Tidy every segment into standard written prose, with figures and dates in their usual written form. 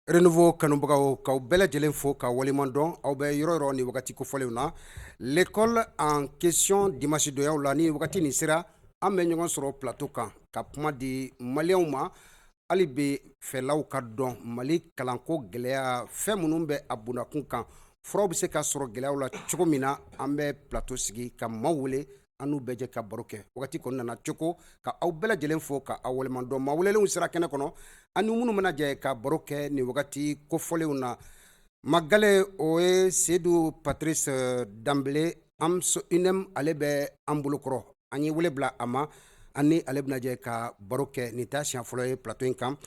Renouveau kanubagaw k'aw bɛɛ lajɛlen fo ka waleman dɔn aw bɛ yɔrɔ yɔrɔ ni wagati kofɔlenw na l'école en question dimanche doyaw la ni wagati nin sera an bɛ ɲɔgɔn sɔrɔ plateau kan ka kuma di maliyɛnw ma hali bi fɛlaw ka dɔn Mali kalanko gɛlɛya fɛn minnu bɛ a bundakun kan furaw bɛ se ka sɔrɔ gɛlɛyaw la cogo min na an bɛ plateau sigi ka maaw wele an n'u bɛɛ jɛ ka baro kɛ wagati kɔni nana cogo ka aw bɛɛ lajɛlen fo ka aw waleman dɔn maa welelenw sera kɛnɛ kɔnɔ ani minnu bɛna jɛ ka baro kɛ nin wagati kofɔlenw na Magale o ye Seydou Patrice Dambele Amso UNEM ale bɛ an bolokɔrɔ an ye wele bila a ma ani ale bɛna jɛ ka baro kɛ nin t'a siɲɛ fɔlɔ ye plateau in kan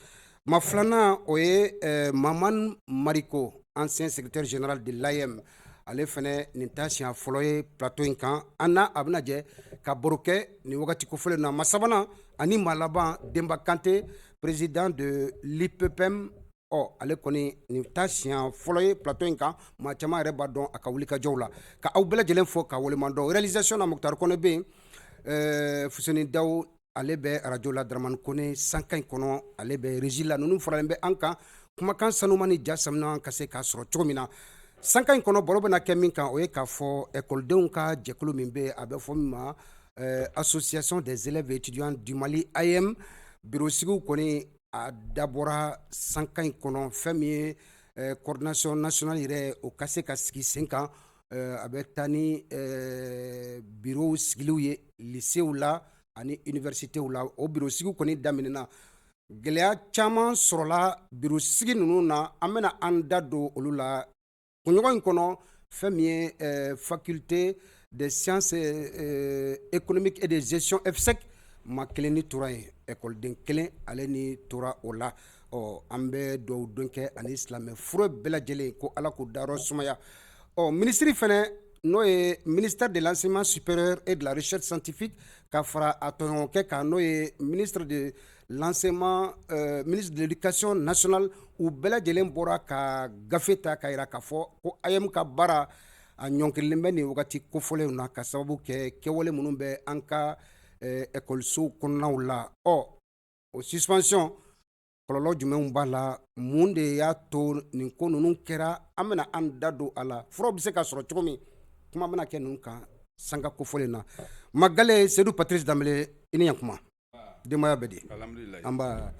ma filanan o ye Maman Mariko ancien secrétaire général de l'AEM ale fɛnɛ nin t'a siɲɛ fɔlɔ ye plateau in kan an n'a a bɛna jɛ ka baro kɛ nin wagati kofɔlen na ma sabanan ani maa laban Demba Kante président de l'IPPM ale kɔni nin t'a siɲɛ fɔlɔ ye plateau in kan maa caman yɛrɛ b'a dɔn a ka wulikajɔw la ka aw bɛɛ lajɛlen fo ka waleman dɔn réalisation na Mukutari Kone bɛ yen Fuseni Daw ale bɛ radio la Daramani Kone sanka in kɔnɔ ale bɛ régie la ninnu faralen bɛ an kan kumakan sanuma ni ja sanuman ka se k'a sɔrɔ cogo min na sanka in kɔnɔ baro bɛna kɛ min kan o ye k'a fɔ ekɔlidenw ka jɛkulu min bɛ a bɛ fɔ min ma association des élèves et étudiants du Mali AEM bureau sigiw kɔni a dabɔra sanka in kɔnɔ fɛn min ye coordination nationale yɛrɛ o ka se ka sigi sen kan a bɛ taa ni bureau sigiliw ye lycéew la ani universitéw la o bureau sigiw kɔni daminɛna gɛlɛya caman sɔrɔla bureau sigi ninnu na an bɛna an da don olu la kunɲɔgɔn in kɔnɔ fɛn min ye faculté des sciences économiques et de gestion EFSEC ma kelen ni tora yen ekɔliden kelen ale ni tora o la an bɛ dugawu don kɛ ani silamɛ furu bɛɛ lajɛlen ko ala k'u dayɔrɔ sumaya minisiri fɛnɛ n'o ye ministère de l'enseignement supérieur et de la recherche scientifique ka fara a tɔɲɔgɔn kɛ kan n'o ye ministre de l'enseignement ministre de l'éducation nationale u bɛɛ lajɛlen bɔra ka gafe ta ka yira k'a fɔ ko AEM ka baara a ɲɔnkirilen bɛ nin wagati kofɔlenw na ka sababu kɛ kɛwale minnu bɛ an ka ekɔlisow kɔnɔnaw la o suspension kɔlɔlɔ jumɛnw b'a la mun de y'a to nin ko ninnu kɛra an bɛna an da don a la furaw bɛ se ka sɔrɔ cogo min kuma bɛna kɛ ninnu kan sanga kofɔlen na Magale Seydou Patrice Dambele i ni ɲankuma denbaya bɛ di an b'a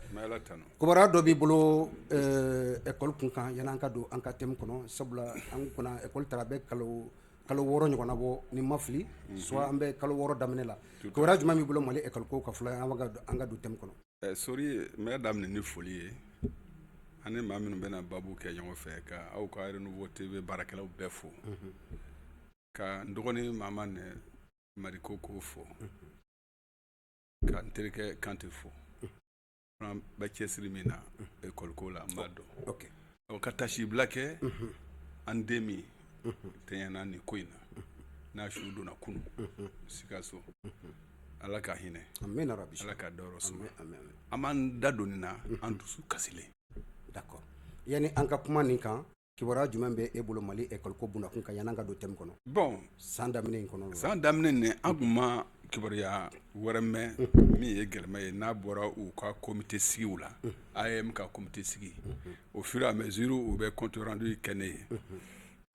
kibaruya dɔ b'i bolo ekɔli kun kan yan'an ka don an ka thème kɔnɔ sabula an kunna ekɔli taara bɛ kalo 6 ɲɔgɔnna bɔ ni ma fili soit an bɛ kalo 6 daminɛ la kibaruya jumɛn b'i bolo Mali ekɔli ko ka fɔlɔ an ka don thème kɔnɔ sori n bɛ daminɛ ni foli ye ani maa minnu bɛna babu kɛ ɲɔgɔn fɛ ka aw ka Renouveau TV baarakɛlaw bɛɛ fo ka n dɔgɔnin Maman Mariko ko fo ka n terikɛ Kante fo an bɛ cɛsiri min na ekɔli ko la n b'a dɔn ka tasibila kɛ an den min tɛɲɛna nin ko in na n'a su donna kunu Sikaso ala ka hinɛ ala ka dɔrɔ suma an b'an da doni na an dusu kasilen d'accord yani an ka kuma nin kan kibaruya jumɛn bɛ e bolo Mali ekɔli ko bundakun kan yan'an ka don thème kɔnɔ bon san daminɛ in kɔnɔ san daminɛ nin an kun ma kibaruya wɛrɛ mɛn min ye gɛlɛma ye n'a bɔra u ka comité sigiw la AEM ka comité sigi au fur et à mesure u bɛ compte rendu kɛ ne ye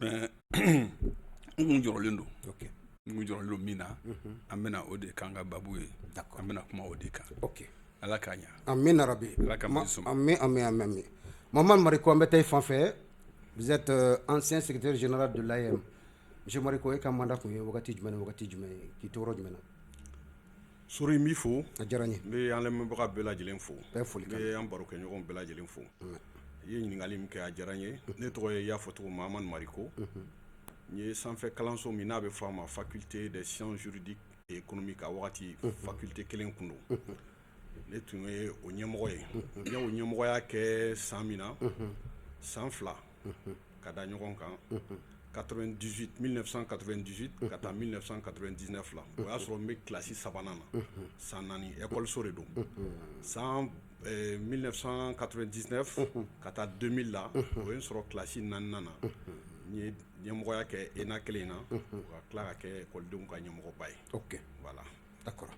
mais n kun jɔrɔlen don n jɔrɔlen don min na an bɛna o de kan ka babu ye an bɛna kuma o de kan ala k'a ɲa amina rabi ala ka sɔn amin Maman Mariko an bɛ taa i fan fɛ vous êtes ancien secrétaire général de l'AEM monsieur Mariko e ka mandat kun ye wagati jumɛn ni wagati jumɛn ye k'i to yɔrɔ jumɛn na sori n b'i fo a diyara n ye n bɛ an lamɛnbaga bɛɛ lajɛlen fo bɛɛ foli n bɛ an barokɛ ɲɔgɔn bɛɛ lajɛlen fo i ye ɲininkali min kɛ a diyara n ye ne tɔgɔ ye i y'a fɔ cogo Maman Mariko n ye sanfɛ kalanso min n'a bɛ fɔ a ma faculté des sciences juridiques et économiques a wagati faculté kelen kun don ne tun ye o ɲɛmɔgɔ ye n y'o ɲɛmɔgɔya kɛ san min na san 2 ka da ɲɔgɔn kan 1998 ka taa 1999 la o y'a sɔrɔ n bɛ kilasi 3nan na san 4 ekɔliso de don san 1999 ka taa 2000 la o ye n sɔrɔ kilasi 4nan na n ye ɲɛmɔgɔya kɛ ENA kelen na ka tila ka kɛ ekɔlidenw ka ɲɛmɔgɔba ye ok voilà d'accord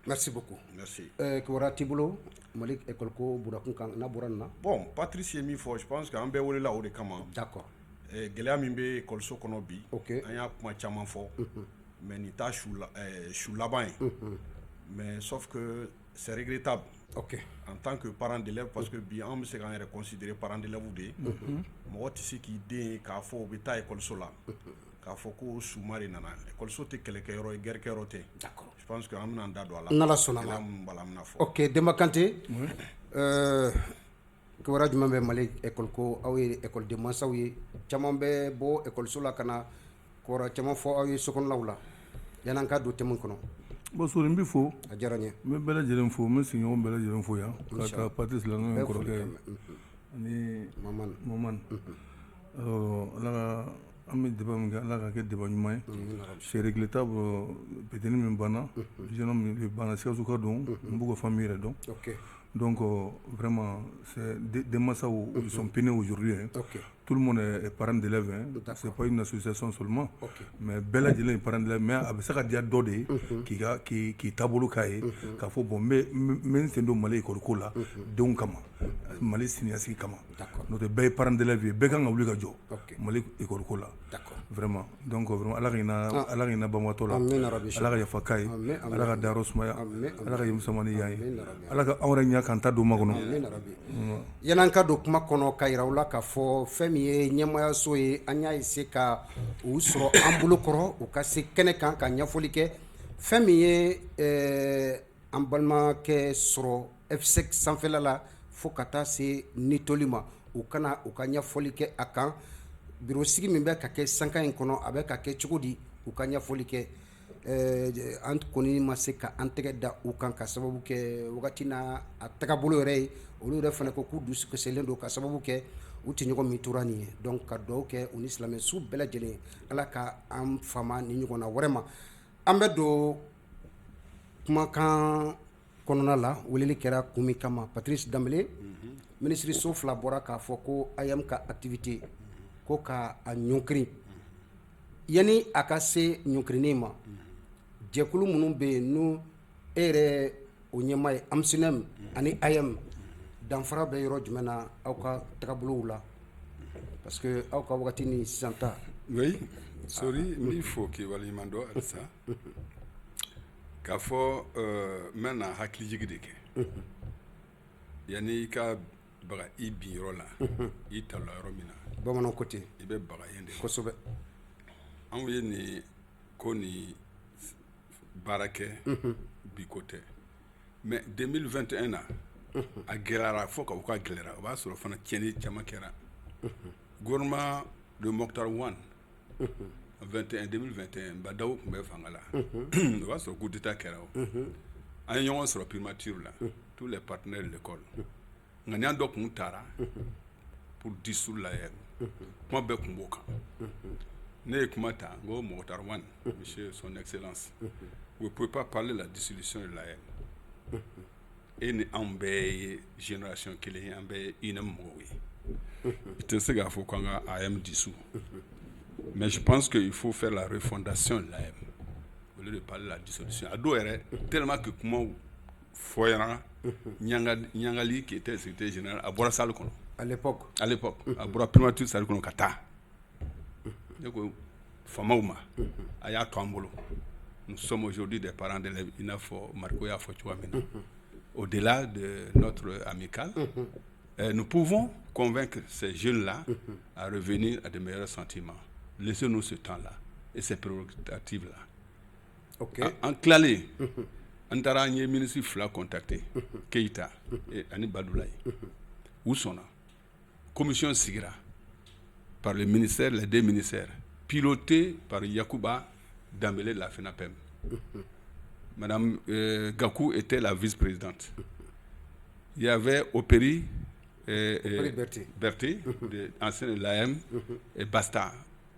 merci beaucoup merci kibaruya t'i bolo Malik école ko burakun kan n'a bɔra nin na. Bon Patrice ye min fɔ je pense que an bɛɛ welela o de kama. D'accord. Gɛlɛya min bɛ écoleso kɔnɔ bi. Ok. An y'a kuma caman fɔ. Mais nin t'a su laban ye. Mais sauf que c'est regrettable. Ok. En tant que parent d'élève parce que bi an bɛ se k'an yɛrɛ considérer parent d'élève de ye. Mɔgɔ tɛ se k'i den ye k'a fɔ o bɛ taa écoleso la. K'a fɔ ko suma de nana. Écoleso tɛ kɛlɛkɛyɔrɔ ye guerrekɛyɔrɔ tɛ. D'accord. Je pense que an bɛna an da don a la. N'Ala sɔnna ma. Gɛlɛya minnu b'a la an bɛna fɔ. Ok, Demba Kante. Kibaruya jumɛn bɛ Mali école ko aw ye école de mansaw ye caman bɛ bɔ écoleso la ka na kibaruya caman fɔ aw ye sokɔnɔlaw la yan'an ka don thème kɔnɔ. Bon Sori n b'i fo. A diyara n ye. N bɛ bɛɛ lajɛlen fo n bɛ sigiɲɔgɔn bɛɛ lajɛlen fo yan ka taa Patrice la n'o ye n kɔrɔkɛ ye ani Mamani. Ala ka an bɛ débat min kɛ Ala ka kɛ débat ɲuman ye. C'est regrettable péteni min banna jeune homme min banna Sikaso ka don n b'u ka famille yɛrɛ dɔn. Ok. Donc vraiment c'est des mansaw ils sont peinés aujourd'hui. Ok. Tout le monde est parent d'élèves, hein. C'est pas une association seulement. Okay. Mais bɛɛ lajɛlen est parent d'élèves. Mais a bɛ se ka diya dɔ de ye k'i taabolo k'a ye k'a fɔ bon n bɛ n sen don Mali école ko la denw kama Mali siniɲɛsigi kama n'o tɛ bɛɛ ye parent d'élèves ye bɛɛ kan ka wuli ka jɔ Mali école ko la vraiment donc vraiment Ala ka hinɛ banabaatɔ la Ala ka yafa k'a ye Ala ka dayɔrɔ sumaya Ala ka yemusamani y'an ye Ala ka anw yɛrɛ ɲɛ k'an ta don makɔnɔ. Yan'an ka don kuma kɔnɔ ka yira u la k'a fɔ fɛn min ye ɲɛmaayaso ye an y'a essayer ka u sɔrɔ an bolo kɔrɔ u ka se kɛnɛ kan ka ɲɛfɔli kɛ fɛn min ye an balimakɛ sɔrɔ F5 sanfɛla la fo ka taa se Nitoli ma u kana u ka ɲɛfɔli kɛ a kan bureau sigi min bɛ ka kɛ sanka in kɔnɔ a bɛ ka kɛ cogo di u ka ɲɛfɔli kɛ an kɔni ma se ka an tɛgɛ da u kan ka sababu kɛ wagati na a tagabolo yɛrɛ ye olu yɛrɛ fana ko k'u dusu kasɛlen don ka sababu kɛ u tɛ ɲɔgɔn min tora nin ye donc ka dugawu kɛ u ni silamɛsu bɛɛ lajɛlen Ala ka an fama ni ɲɔgɔn na wɛrɛ ma an bɛ don kumakan kɔnɔna la weleli kɛra kun min kama Patrice Dembele minisiriso fila bɔra k'a fɔ ko AM ka activité ko ka a ɲɔnkiri yanni a ka se ɲɔnkirinin ma jɛkulu minnu bɛ yen n'u e yɛrɛ o ɲɛmaa ye AMSUNEM ani AM danfara bɛ yɔrɔ jumɛn na aw ka tagabolow la parce que aw ka wagati ni sisan ta. Oui, Sori n b'i fo k'i waleɲuman dɔn halisa k'a fɔ n bɛna hakilijigi de kɛ yanni i ka baga i bin yɔrɔ la i tala yɔrɔ min na bamananw ko ten i bɛ baga yen de kosɛbɛ anw ye nin ko ni baara kɛ bi ko tɛ mais 2021 na a gɛlɛyara fo ka gɛlɛyara o b'a sɔrɔ fana tiɲɛni caman kɛra gouvernement de Mokhtar Wane 2021 Badawu tun bɛ fanga la o b'a sɔrɔ coup d'état kɛra o an ye ɲɔgɔn sɔrɔ primature la tous les partenaires de l'école ŋaniya dɔ kun taara pour dissoudre l'AEM kuma bɛɛ kun b'o kan ne ye kuma ta n ko Mokhtar Wane monsieur son excellence vous ne pouvez pas parler de la dissolution de l'AEM et ni anw bɛɛ ye génération kelen ye an bɛɛ ye UNEM mɔgɔw ye i tɛ se k'a fɔ k'an ka AEM dissous mais je pense qu'il faut faire la refondation de l'AEM au lieu de parler de la dissolution a dɔw yɛrɛ tellement que kumaw fɔyara Ɲangali qui était secrétaire général a bɔra salle kɔnɔ à l'époque a bɔra primature salle kɔnɔ ka taa ne ko famaw ma a y'a to an bolo nous sommes aujourd'hui des parents d'élèves i n'a fɔ Mariko y'a fɔ cogoya min na au-delà de notre amicale nous pouvons convaincre ces jeunes-là à revenir à de meilleurs sentiments laissez-nous ce temps-là et ces prérogatives-là en tilalen an taara an ye ministre fila contacté Keita ani Badulayi u sɔnna commission sigira par le ministère les deux ministères piloté par Yakuba Dambélé de la FENAPEM. Madame Gakou était la vice-présidente. Il y avait Opéry Berthe, ancien de l'AM, et Basta.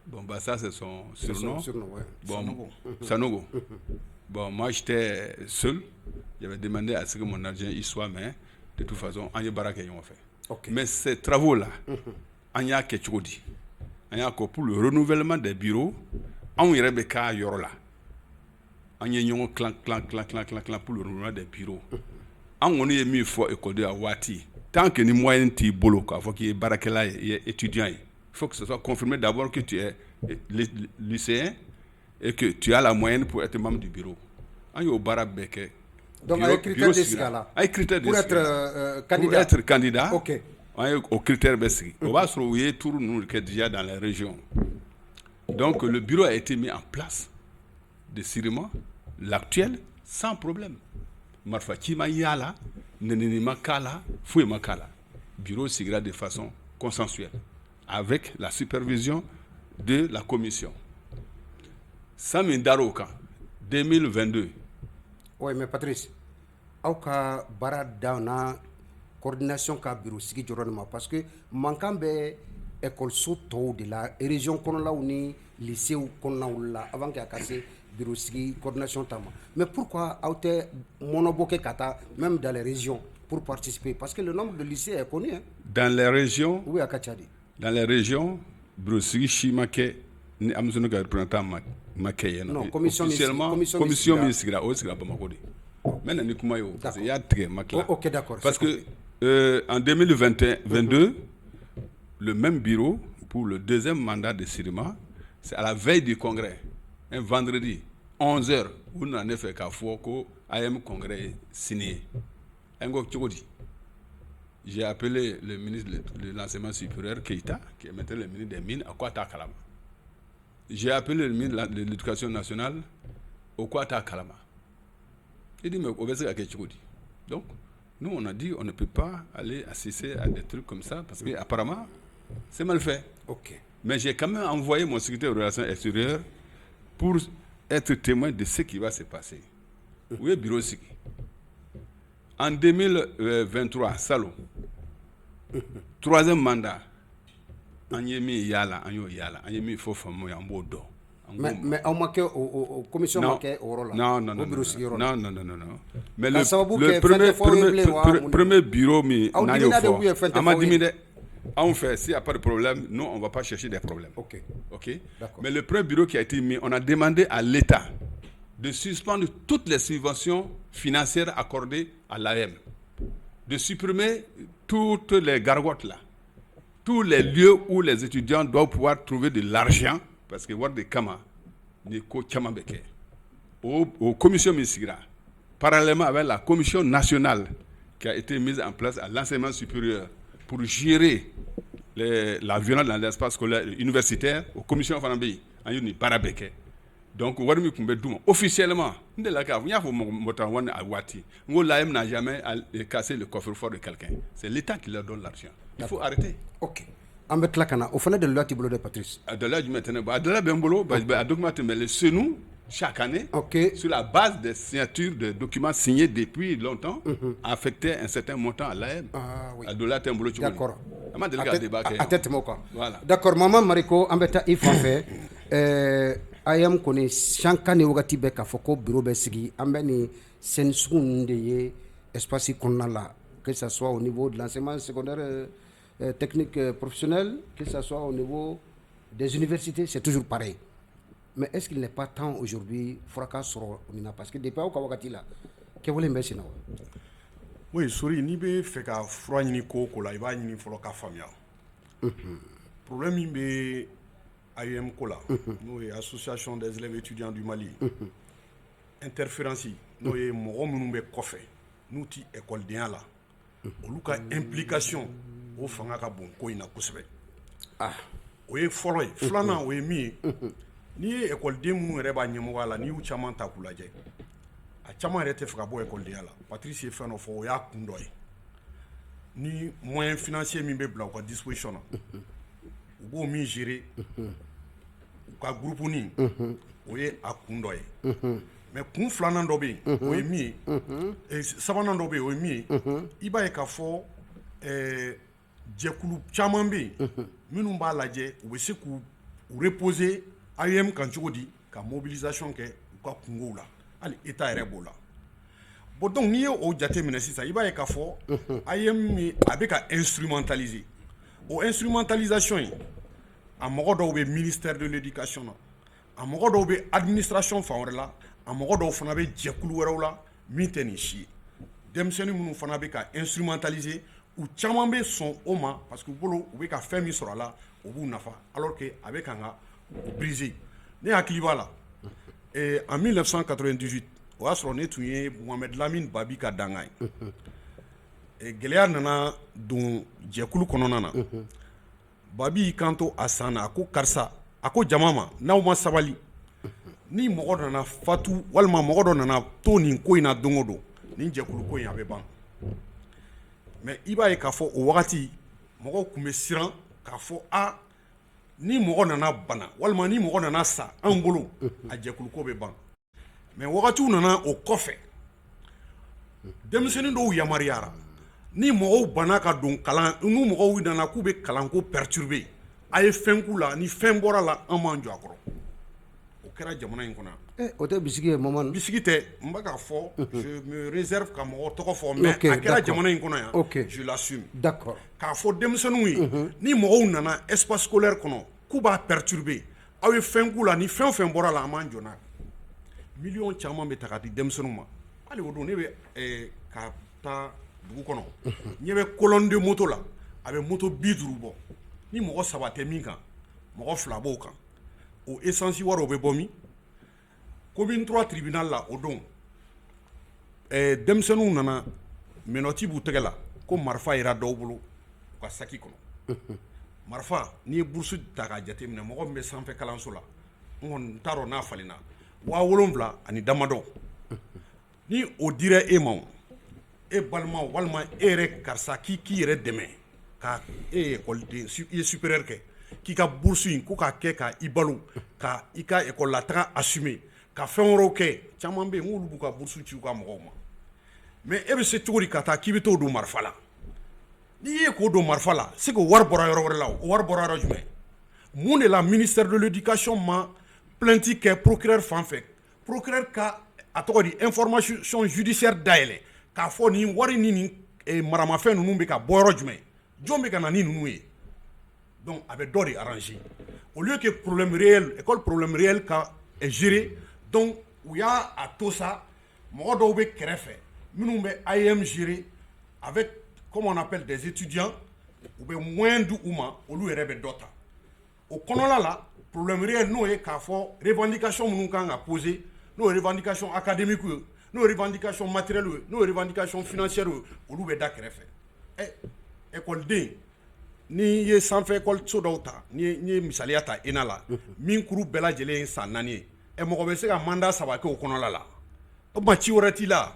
Bon, Basta, c'est son surnom. Ouais. Bon, Sanogo. Bon, moi, j'étais seul. J'avais demandé à ce que mon argent y soit, mais de toute façon, on y a baraka y fait. Okay. Mais ces travaux-là, on y a quelque chose dit. On y a pour le renouvellement des bureaux, on y a des cas yorola. On y a clan pour le renouvellement des bureaux. an kɔni ye min fɔ école a waati tant que ni moyen t'i bolo k'a fɔ k'i ye baarakɛla ye i ye étudiant ye il faut que ce soit confirmé d'abord que tu es lycéen et que tu as la moyenne pour être membre du bureau an y'o baara bɛɛ kɛ. Donc a ye critère de sigi a la pour être candidat. Ok. On est au critère basique. On va se retrouver tout nous déjà dans les régions. Donc le bureau a été mis en place de Sirima, l'actuel, sans problème. Marfa Chima Yala, Nenini Makala, Foué Makala. Bureau sigira de façon consensuelle, avec la supervision de la commission. Samin Daroka, 2022. Oui, mais Patrice, Aouka Baradana. Coordination ka bureau sigi jɔrɔni parce que mankan bɛ école-so tɔw de la région kɔnɔlaw ni lycée kɔnɔnaw la avant que a ka se bureau sigi coordination ta ma mais pourquoi aw tɛ mɔnɔbɔ kɛ ka taa même dans les régions pour participer parce que le nombre de lycées est connu hein? Dans les régions oui a ka ca de dans les régions bureau sigi si ma kɛ ni amisɔnni ka représentant ma kɛ yen non commission min sigira o sigira Bamako de maintenant ni kuma yo parce que y'a tigɛ ma kila ok d'accord parce que en 2022, le même bureau, pour le deuxième mandat de Sirima, c'est à la veille du congrès, un vendredi, 11h, où on a fait qu'à Foucault, AM congrès signé. J'ai appelé le ministre de l'enseignement supérieur, Keita, qui est maintenant le ministre des Mines, à Kouata Kalama. J'ai appelé le ministre de l'Éducation nationale, au Kouata Kalama. Il dit, mais au Bessé, à Ketchoukoudi. Donc, nous, on a dit on ne peut pas aller assister à des trucs comme ça parce qu'apparemment, c'est mal fait. Ok. Mais j'ai quand même envoyé mon secrétaire aux relations extérieures pour être témoin de ce qui va se passer. Oui, bureau Sigi. En 2023, Salo, troisième mandat, on y a mis Yala, on y a mis Fofamo, on Bodo. Mais on manquait au commission manquait au rôle. Non. Mais le premier bureau, on fait, s'il n'y a pas de problème, nous, on ne va pas chercher des problèmes. Ok. Mais le premier bureau qui a été mis, on a demandé à l'État de suspendre toutes les subventions financières accordées à l'AM, de supprimer toutes les gargotes là, tous les lieux où les étudiants doivent pouvoir trouver de l'argent. Parce que Ward de Kama, ni ko Kama Beke, aux commissions Missigra, parallèlement avec la commission nationale qui a été mise en place à l'enseignement supérieur pour gérer la violence dans l'espace scolaire universitaire, aux commissions Fanambi, en Yuni Barabeke. Donc, officiellement, l'AM n'a jamais cassé le coffre-fort de quelqu'un. C'est l'État qui leur donne l'argent. Il faut arrêter. Ok. En fait, là, au fond de l'autre boulot de Patrice. De là, je maintenant, de là, ben boulot, à documenter, mais c'est nous chaque année, sur la base des signatures de documents signés depuis longtemps, affectés un certain montant à l'AM. Ah oui. D'accord. Voilà. D'accord, maman Mariko, en fait, il faut faire. Ayam kone chankane wagati be ka foko bureau be sigi ambeni sensun de ye espace konala que ça soit au niveau de l'enseignement secondaire technique professionnel, que ce soit au niveau des universités, c'est toujours pareil. Mais est-ce qu'il n'est pas temps aujourd'hui fracas sur Nina parce que depuis au Kawakati là, que vous voulez sinon? Oui, sorry, ni be fait ka froid ni ko la, il va ni folo ka famia. Problème il be AUM Kola, nous association des élèves étudiants du Mali. Interférence, nous y morom be kofé, nous ti école d'en là. Oluka implication o fanga ka bon ko ina kusebe. Ah, o ye folo ye, flana o ye mi. Ni école de mu reba nyemo la ni u chama ta kulaje. A chama rete faka bo école de la. Patrice Fano fo ya kundoy. Ni moyen financier mi be bla ko disposition na. Ugo mi gérer. Ka groupe ni. O ye akundoy. Mais kun flana do be o ye mi. Et sabana do be o ye mi. Iba e ka fo jekulu chaman be. Minnu b'a lajɛ u bɛ se k'u reposer AUM kan cogo di ka mobilisation kɛ u ka kungow la hali état yɛrɛ b'o la bon donc n'i ye o jate minɛ sisan i b'a ye k'a fɔ AUM a bɛ ka instrumentaliser o instrumentalisation in a mɔgɔ dɔw bɛ ministère de l'éducation na a mɔgɔ dɔw bɛ administration fan wɛrɛ la a mɔgɔ dɔw fana bɛ jɛkulu wɛrɛw la min tɛ nin si ye denmisɛnnin minnu fana bɛ ka instrumentaliser u caman bɛ sɔn o ma parce que u bolo u bɛ ka fɛn min sɔrɔ a la o b'u nafa alors que a bɛ kan ka o briser ne hakili b'a la en 1998 o y'a sɔrɔ ne tun ye Mohamed Lamine Babi ka dangan ye gɛlɛya nana don jɛkulu kɔnɔna na Babi y'i kanto a san na a ko karisa a ko jama ma n'aw ma sabali ni mɔgɔ nana fatu walima mɔgɔ dɔ nana to nin ko in na don o don nin jɛkulu ko in a bɛ ban mais i b'a ye k'a fɔ o wagati mɔgɔw tun bɛ siran k'a fɔ ni mɔgɔ nana bana walima ni mɔgɔ nana sa an bolo a jɛkulu ko bɛ ban mais wagatiw nana o kɔfɛ denmisɛnnin dɔw yamaruyara ni mɔgɔw bana ka don kalan n'u mɔgɔw nana k'u bɛ kalanko perturber a ye fɛn k'u la ni fɛn bɔra la an b'an jɔ a kɔrɔ o kɛra jamana in kɔnɔ o tɛ bisigi ye Mamadu bisigi tɛ n bɛ k'a fɔ je me réserve ka mɔgɔ tɔgɔ fɔ mais a kɛra jamana in kɔnɔ yan je l'assume d'accord k'a fɔ denmisɛnninw ye ni mɔgɔw nana espace scolaire kɔnɔ k'u b'a perturber aw ye fɛn k'u la ni fɛn o fɛn bɔra la an b'an jɔ n'a ye miliyɔn caman bɛ ta ka di denmisɛnninw ma hali o don ne bɛ ka taa dugu kɔnɔ ɲɛ bɛ colonne de moto la a bɛ moto 50 bɔ ni mɔgɔ 3 tɛ min kan mɔgɔ 2 b'o kan o essence wari o bɛ bɔ min commune 3 tribunal la o don denmisɛnninw nana menotti b'u tɛgɛ la ko marifa yera dɔw bolo u ka saki kɔnɔ marifa n'i ye bourse ta k'a jate minɛ mɔgɔ min bɛ sanfɛ kalanso la n kɔni t'a dɔn n'a falenna 7000 ani damadɔ ni o dira e ma e balimaw walima e yɛrɛ karisa k'i yɛrɛ dɛmɛ ka e ye école i ye supérieur kɛ k'i ka bourse in ko k'a kɛ ka i balo ka i ka école la taga assumer ka fɛn wɛrɛw kɛ caman bɛ yen n'olu b'u ka bourse ci u ka mɔgɔw ma mais e bɛ se cogo di ka taa k'i bɛ t'o don marifa la n'i ye k'o don marifa la c'est que wari bɔra yɔrɔ wɛrɛ la o wari bɔra yɔrɔ jumɛn mun de la ministère de l'éducation ma plainte kɛ procureur fan fɛ procureur ka a tɔgɔ di information judiciaire dayɛlɛ k'a fɔ nin wari ni nin maramafɛn ninnu bɛ ka bɔ yɔrɔ jumɛn jɔn bɛ ka na ni ninnu ye donc a bɛ dɔ de arranger au lieu que problème réel école problème réel ka gérer donc u y'a to sa mɔgɔ dɔw bɛ kɛrɛfɛ minnu bɛ AEM gérer avec comme on appelle des étudiants u bɛ moyen di u ma olu yɛrɛ bɛ dɔ ta o kɔnɔla la problème réel n'o ye k'a fɔ revendication minnu kan ka poser n'o ye revendication académique ye n'o ye revendication matérielle ye n'o ye revendication financière ye olu bɛ da kɛrɛfɛ écoleden n'i ye sanfɛ école so dɔw ta n'i ye misaliya ta ENA la min kuru bɛɛ lajɛlen ye san 4 ye mɔgɔ bɛ se ka mandat 3 kɛ o kɔnɔla la o ma ci wɛrɛ t'i la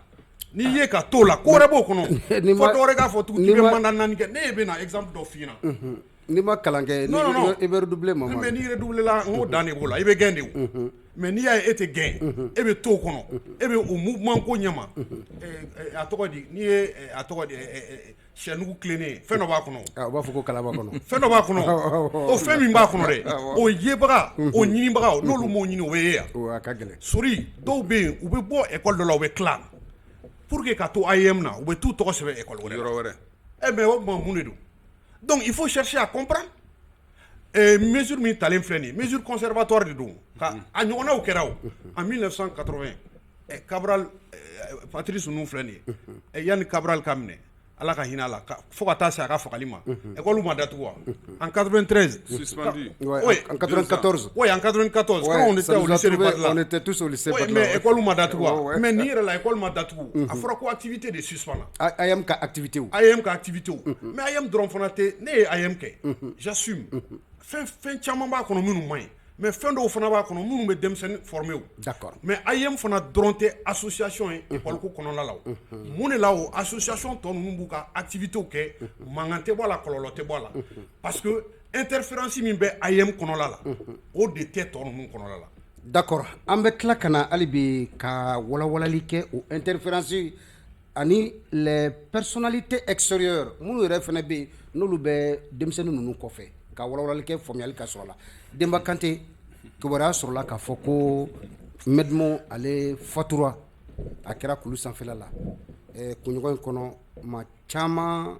n'i ye ka t'o la ko wɛrɛ b'o kɔnɔ fɔ dɔ wɛrɛ k'a fɔ tugun k'i bɛ mandat 4 kɛ ne bɛ na exemple dɔ f'i ɲɛna n'i ma kalan kɛ i bɛ redoubler Mamadu mais n'i redoubler la n ko dan de b'o la i bɛ gɛn de o mais n'i y'a ye e tɛ gɛn e bɛ t'o kɔnɔ e bɛ o mouvement ko ɲɛma a tɔgɔ di n'i ye a tɔgɔ di sɛnugu tilennen fɛn dɔ b'a kɔnɔ u b'a fɔ ko kala b'a kɔnɔ fɛn dɔ b'a kɔnɔ o fɛn min b'a kɔnɔ dɛ o yebaga o ɲinibaga n'olu m'o ɲini o bɛ ye yan a ka gɛlɛn sori dɔw bɛ yen u bɛ bɔ école dɔ la u bɛ tila pour que ka to AEM na u bɛ t'u tɔgɔ sɛbɛn école wɛrɛ yɔrɔ wɛrɛ mais o tuma mun de don donc il faut chercher à comprendre mesure min talen filɛ nin ye mesure conservatoire de don ka a ɲɔgɔnnaw kɛra o en 1980 Cabral Patrice ninnu filɛ nin ye yanni Cabral ka minɛ Ala ka hinɛ a la fo ka taa se a ka fagali ma école ma datugu wa en 93 suspendu oui en 94 oui en 94 quand on était au lycée de Badla on était tous au lycée Badla mais école ma datugu wa mais ni yɛrɛ la école ma datugu a fɔra ko activité de suspend AEM ka activité o AEM ka activité o mais AEM dɔrɔn fana tɛ ne ye AEM kɛ j'assume fɛn caman b'a kɔnɔ minnu man ɲi mais fɛn dɔw fana b'a kɔnɔ minnu bɛ denmisɛnnin former o d'accord mais AEM fana dɔrɔn tɛ association ye école ko kɔnɔna la o mun de la o association tɔ ninnu b'u ka activité kɛ mankan tɛ bɔ a la kɔlɔlɔ tɛ bɔ a la parce que interférence min bɛ AEM kɔnɔla la o de tɛ tɔ ninnu kɔnɔla la d'accord an bɛ tila ka na hali bi ka walawalali kɛ o interférence ani les personnalités extérieures minnu yɛrɛ fana bɛ yen n'olu bɛ denmisɛnnin ninnu kɔfɛ ka walawalali kɛ faamuyali ka sɔrɔ la Demba Kante kibaruya sɔrɔla k'a fɔ ko Medmo ale fatura a kɛra kulu sanfɛla la kunɲɔgɔn in kɔnɔ maa caman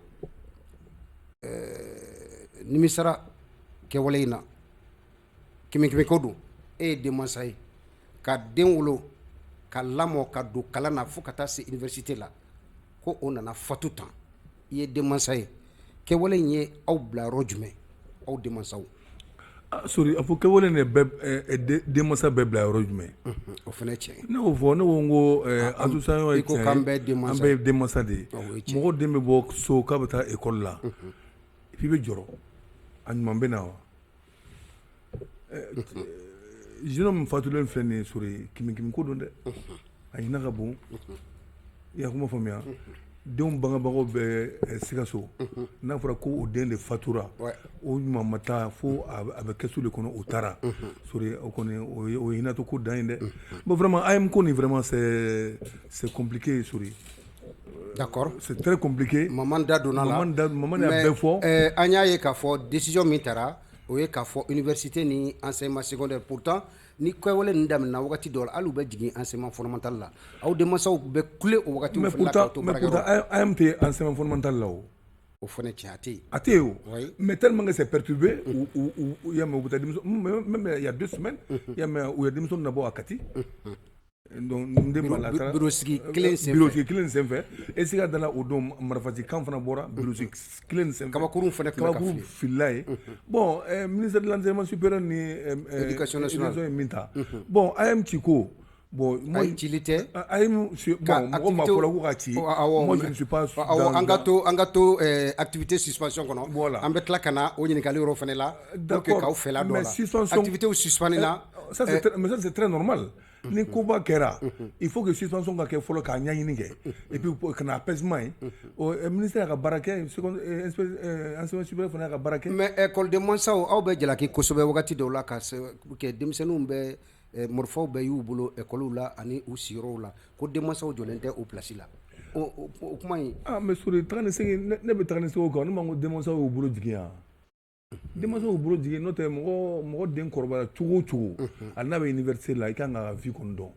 nimisara kɛwale in na kɛmɛ ko don e ye denmansa ye ka den wolo ka lamɔ ka don kalan na fo ka taa se université la ko o nana fatu tan i ye denmansa ye kɛwale in ye aw bila yɔrɔ jumɛn aw denmansaw sori a fɔ kɛwale ne denmansa bɛɛ bila yɔrɔ jumɛn o fana tiɲɛ ne y'o fɔ ne ko n ko association ye i ko k'an bɛɛ denmansa an bɛɛ ye denmansa de ye mɔgɔ den bɛ bɔ so k'a bɛ taa ekɔli la f'i bɛ jɔrɔ a ɲuman bɛ na wa jeune min fatulen filɛ nin ye sori kimi ko don dɛ a ɲina ka bon i y'a kuma faamuya denw bangebagaw bɛ Sikaso n'a fɔra ko o den de fatura o ɲuman ma taa fo a bɛ kɛsu de kɔnɔ o taara sori o kɔni o ye hinɛto ko dan ye dɛ bon vraiment AM ko nin vraiment c'est compliqué sori d'accord c'est très compliqué maman da donna la maman y'a bɛɛ fɔ an y'a ye k'a fɔ décision min taara o ye k'a fɔ université ni enseignement secondaire pourtant ni kɛwale ninnu daminɛna wagati dɔw la hali u bɛ jigin enseignement fondamental la aw denmansaw bɛ kule o wagati mais pourtant AM tɛ enseignement fondamental la o fana tiɲɛ a tɛ yen o mais tellement que c'est perturbé u y'a mɛn u bɛ taa denmisɛnw même il y a 2 semaines i y'a mɛn u ye denmisɛnw nabɔ a Kati donc n den ma lasara birosigi kelen senfɛ e sika dala o don marifati kan fana bɔra birosigi kelen senfɛ kabakurun filila ye bon ministère de l'enseignement supérieur ni éducation nationale ye min ta bon AM ci ko bon moi cili tɛ AM bon mɔgɔ ma fɔla ko ka ci moi je ne suis pas an ka to activité suspension kɔnɔ voilà an bɛ tila ka na o ɲininkali yɔrɔ fana la pour que k'aw fɛla dɔ la activité suspendue na mais ça c'est très normal ni koba kɛra il faut que suspension ka kɛ fɔlɔ k'a ɲɛɲini kɛ et puis ka na apaisement ye o ministère ka baara kɛ enseignement supérieur fana ka baara kɛ mais école de mansaw aw bɛ jalaki kosɛbɛ wagati dɔw la ka kɛ denmisɛnninw bɛ morifaw bɛɛ y'u bolo école la ani u sigiyɔrɔw la ko denmansaw jɔlen tɛ o place la o kuma in mais sori taga ni segin ne bɛ taga ni segin o kan ne ma ko denmansaw y'u bolo jigin yan denmansaw y'u bolo jigin n'o tɛ mɔgɔ den kɔrɔbayara cogo o cogo hali n'a bɛ université la i kan ka vie kɔni dɔn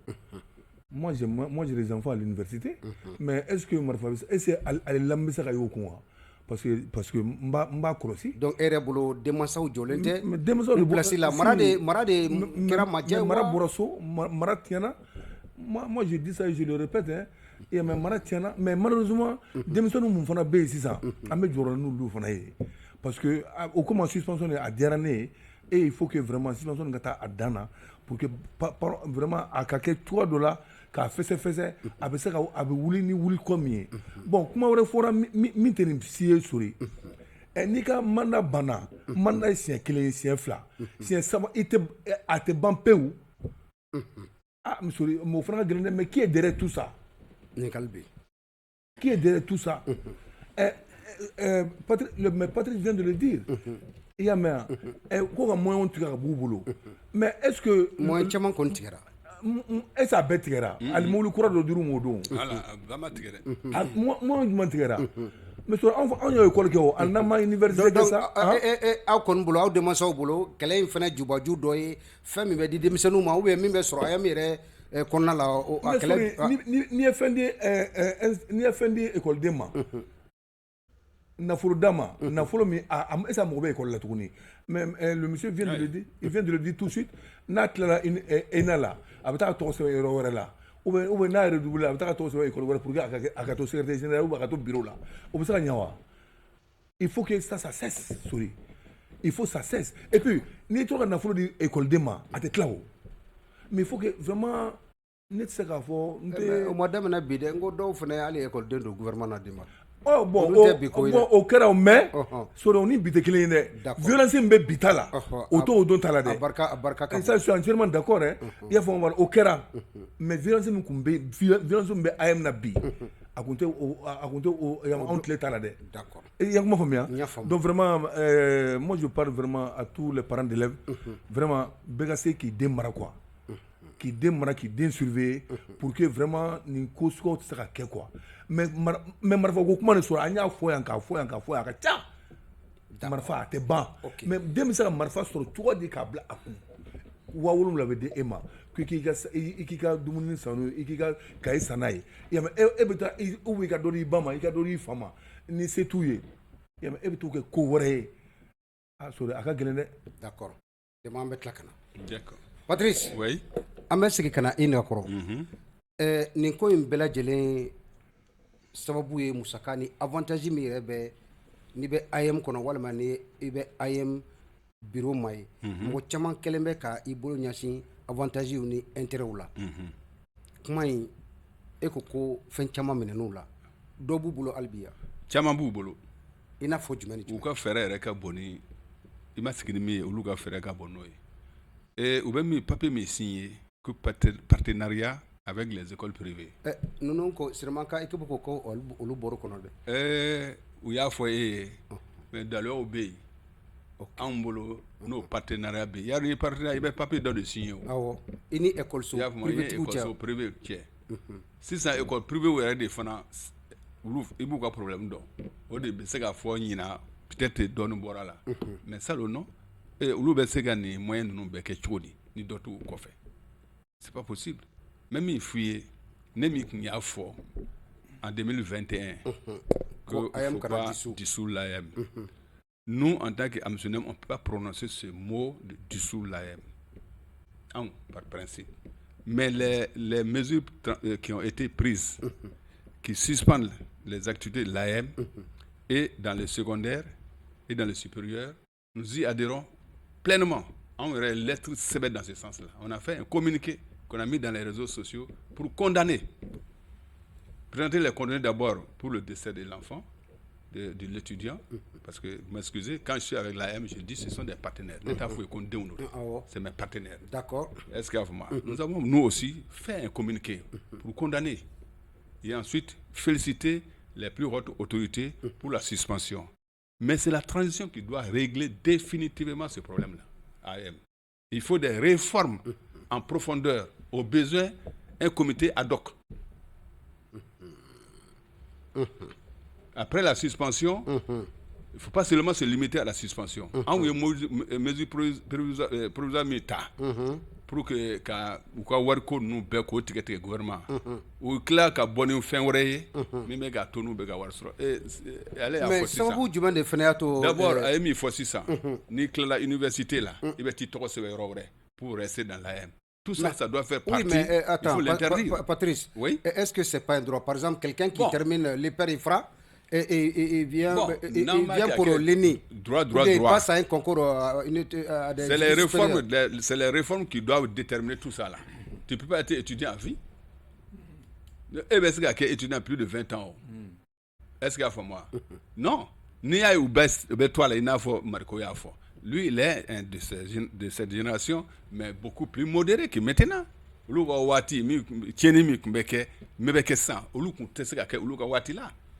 moi j'ai des enfants à l'université mais est-ce que marifa est-ce que ale lamɛn bɛ se ka y'o kun wa parce que n b'a kɔlɔsi donc e yɛrɛ bolo denmansaw jɔlen tɛ mais denmansaw de place la mara de kɛra majɛ mara bɔra so mara tiɲɛna moi je dis ça et je le répète hein et mais mara tiɲɛna mais malheureusement denmisɛnninw mun fana bɛ yen sisan an bɛ jɔyɔrɔ n'olu fana ye parce que o comme suspension a diyara ne ye et il faut que vraiment suspension ka taa a dan na pour que vraiment a ka kɛ cogoya dɔ la k'a fɛsɛfɛsɛ a bɛ se ka a bɛ wuli ni wuli kɔ min ye bon kuma wɛrɛ fɔra min tɛ nin si ye sori n'i ka mandat banna mandat ye siɲɛ 1 siɲɛ 2 siɲɛ 3 a tɛ ban pewu sori o fana ka gɛlɛn dɛ mais qui est derrière tout ça ɲininkali bɛ yen qui est derrière tout ça mais Patrick vient de le dire i y'a mɛn ko ka moyens tigɛ ka b'u bolo mais est-ce que moyens caman kɔni tigɛra est-ce que a bɛɛ tigɛra hali mobili kura dɔ dir'u ma o don ba ma tigɛ dɛ moyen jumɛn tigɛra mais sɔrɔ anw y'o école kɛ o hali n'an ma université kɛ sa aw kɔni bolo aw denmansaw bolo kɛlɛ in fana jubaju dɔ ye fɛn min bɛ di denmisɛnninw ma ou bien min bɛ sɔrɔ a min yɛrɛ kɔnɔna la a kɛlɛ n'i ye fɛn di école ma nafolo d'a ma nafolo min est-ce que a mago bɛ école la tuguni mais le monsieur vient de le dire tout de suite n'a tilala ENA la a bɛ taa tɔgɔ sɛbɛn yɔrɔ wɛrɛ la ou bien n'a yɛrɛ doublé a bɛ taa tɔgɔ sɛbɛn école wɛrɛ pour que a ka to secrétaire général ou a ka to bureau la o bɛ se ka ɲɛ wa il faut que ça cesse sori il faut ça cesse et puis n'i tora ka nafolo di écoleden ma a tɛ tila o mais il faut que vraiment ne tɛ se k'a fɔ n tɛ o ma daminɛ bi dɛ n ko dɔw fana hali écoleden don gouvernement na denma bon o kɛra o mais sori o ni bi tɛ kelen ye dɛ violence min bɛ bi ta la o t'o don ta la dɛ a barika ka bon ça je suis entièrement d'accord hein i y'a faamu o kɛra mais violence min kun bɛ violence min bɛ AM na bi a kun tɛ anw tile ta la dɛ d'accord i y'a kuma faamuya donc vraiment moi je parle vraiment à tous les parents d'élèves vraiment bɛɛ ka se k'i den mara quoi k'i den mara k'i den surveiller pour que vraiment nin ko suguyaw tɛ se ka kɛ quoi mais marifa ko kuma nin sɔrɔ an y'a fɔ yan k'a fɔ yan a ka ca marifa a tɛ ban mais den bɛ se ka marifa sɔrɔ cogo di k'a bila a kun 7000 bɛ di e ma k'i k'i ka dumuni san n'o ye i k'i ka kaye san n'a ye yamɛ e bɛ taa ou bien i ka dɔ di i ba ma i ka dɔ di i fa ma ni se t'u ye yamɛ e bɛ t'o kɛ ko wɛrɛ ye a sori a ka gɛlɛn dɛ d'accord demain an bɛ tila ka na d'accord Patrice oui an bɛ segin ka na i nɛgɛkɔrɔ nin ko in bɛɛ lajɛlen sababu ye musaka ni avantage min yɛrɛ bɛ n'i bɛ IM kɔnɔ walima ni i bɛ IM bureau ma ye mɔgɔ caman kɛlen bɛ ka i bolo ɲɛsin avantage ni intérêt la kuma in e ko fɛn caman minɛn'u la dɔ b'u bolo hali bi ya caman b'u bolo i n'a fɔ jumɛn ni u jumɛn ka fɛɛrɛ yɛrɛ ka bon ni i ma sigi ni min ye olu ka fɛɛrɛ ka bon n'o ye u bɛ min papier min signé que partenariat avec les écoles privées ninnu ko Siramakan i ko ko olu bɔr'o kɔnɔ dɛ u y'a fɔ e ye mais dalɔw bɛ yen anw bolo n'o partenariat bɛ yen yari ni partenariat i bɛ papier dɔ de signé o awɔ i ni écoleso privé cɛ sisan école privée yɛrɛ de fana olu i b'u ka problème dɔn o de bɛ se ka fɔ ɲina peut-être dɔɔni bɔra la mais salon non olu bɛ se ka nin moyen ninnu bɛɛ kɛ cogo di ni dɔ t'u kɔfɛ c'est pas possible même min f'i ye ne min tun y'a fɔ en 2021 que faut pas dissoudre l'AM. Nous en tant qu'AMSUNEM on peut pas prononcer ce mot de dissoudre l'AM par principe mais les mesures qui ont été prises qui suspendent les activités de l'AM et dans le secondaire et dans le supérieur, nous y adhérons pleinement. On aurait lettre sévère dans ce sens-là. On a fait un communiqué qu'on a mis dans les réseaux sociaux pour condamner. Présenter les condamnés d'abord pour le décès de l'enfant, de l'étudiant, parce que, vous m'excusez, quand je suis avec l'AM, je dis que ce sont des partenaires. L'État faut qu'on dénonce. C'est mes partenaires. D'accord. Est-ce qu'il y a vraiment nous avons, nous aussi, fait un communiqué pour condamner et ensuite féliciter les plus hautes autorités pour la suspension. Mais c'est la transition qui doit régler définitivement ce problème-là. AM. Il faut des réformes en profondeur. Au besoin, un comité ad hoc. Après la suspension, il ne faut pas seulement se limiter à la suspension. En mesure provisoire pour que u ka wari ko ninnu bɛɛ k'o tigɛ gouvernement u tila ka bɔ ni fɛn wɛrɛ ye min bɛ k'a to n'u bɛ ka wari sɔrɔ ale y'a fɔ sisan sababu jumɛn de fana y'a to d'abord a ye min fɔ sisan n'i tilala université la i bɛ t'i tɔgɔ sɛbɛn yɔrɔ wɛrɛ pour rester dans l'AM. Tout ça, ça doit faire partie. Oui, mais attends, il faut l'interdire. Patrice, oui? Est-ce que c'est pas un droit? Par exemple, quelqu'un qui termine l'hyper IFRA et vient pour l'ENI. Droit. Il passe à un concours à des c'est les réformes qui doivent déterminer tout ça là. Tu ne peux pas être étudiant à vie. Est-ce qu'il y a étudiant plus de 20 ans? Est-ce qu'il y a pour moi? Non. Ni a eu toi là, il n'a pas Marco Yafo. Lui, il est un de cette génération, mais beaucoup plus modéré que maintenant.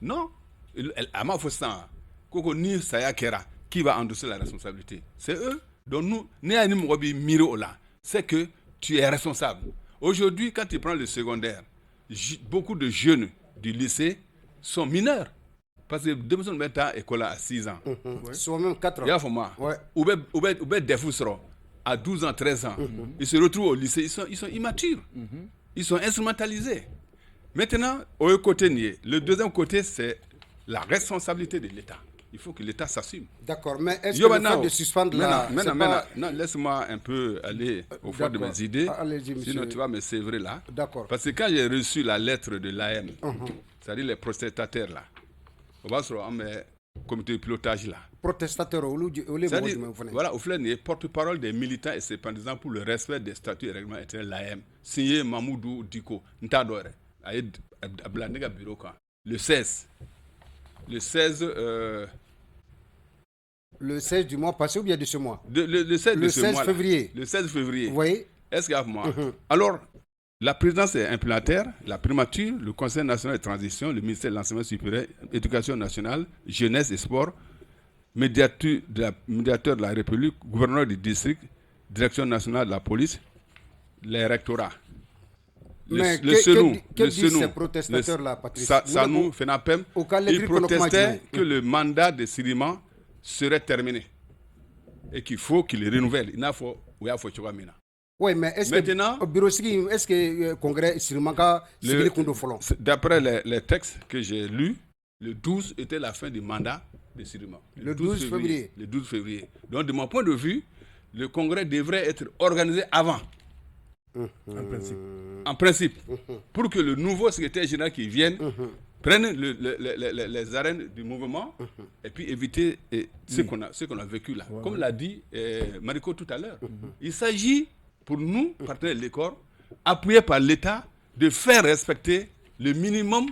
Non. Qui va endosser la responsabilité? C'est eux. Donc nous, c'est que tu es responsable. Aujourd'hui, quand tu prends le secondaire, beaucoup de jeunes du lycée sont mineurs. Parce que deux personnes mettent à l'école à 6 ans. Soit même 4 ans. Il y a des fous à 12 ans, 13 ans. Ils se retrouvent au lycée, ils sont immatures. Ils sont instrumentalisés. Maintenant, le deuxième côté, c'est la responsabilité de l'État. Il faut que l'État s'assume. D'accord, mais est-ce que le fait de suspendre la... Non, laisse-moi un peu aller au fond de mes idées. Sinon, tu vas me sévrer là. D'accord. Parce que quand j'ai reçu la lettre de l'AM, c'est-à-dire les protestataires là, on va se rendre au comité de pilotage là. Protestataires, voilà, au final, il est porte-parole des militants et sympathisants pour le respect des statuts et règlements intérieurs de l'AM. Signé Mamoudou Diko, Ntadore, Ablandega Bureau, le 16. Le 16 du mois passé ou bien de ce mois? Le 16 de ce mois. Février. Le 16 février. Oui. Est-ce qu'il y a moi? Alors, la présidence est implantaire, la primature, le Conseil national de transition, le ministère de l'enseignement supérieur, éducation nationale, jeunesse et sport, médiateur de la République, gouverneur du district, direction nationale de la police, les rectorats. Mais que disent ces protestataires-là, Patrice? Ça nous fait un peine. Ils protestaient que le mandat de Siriman serait terminé et qu'il faut qu'il le renouvelle. Il faut oui, mais est-ce que le Congrès Sirimanka d'après les textes que j'ai lus, le 12 était la fin du mandat de Siriman. Le 12 février. Le 12 février. Donc, de mon point de vue, le Congrès devrait être organisé avant. En principe. Pour que le nouveau secrétaire général qui vienne prenne les arènes du mouvement et puis éviter ce qu'on a vécu là. Comme l'a dit Mariko tout à l'heure. Il s'agit pour nous, partenaires de l'école, appuyés par l'État, de faire respecter le minimum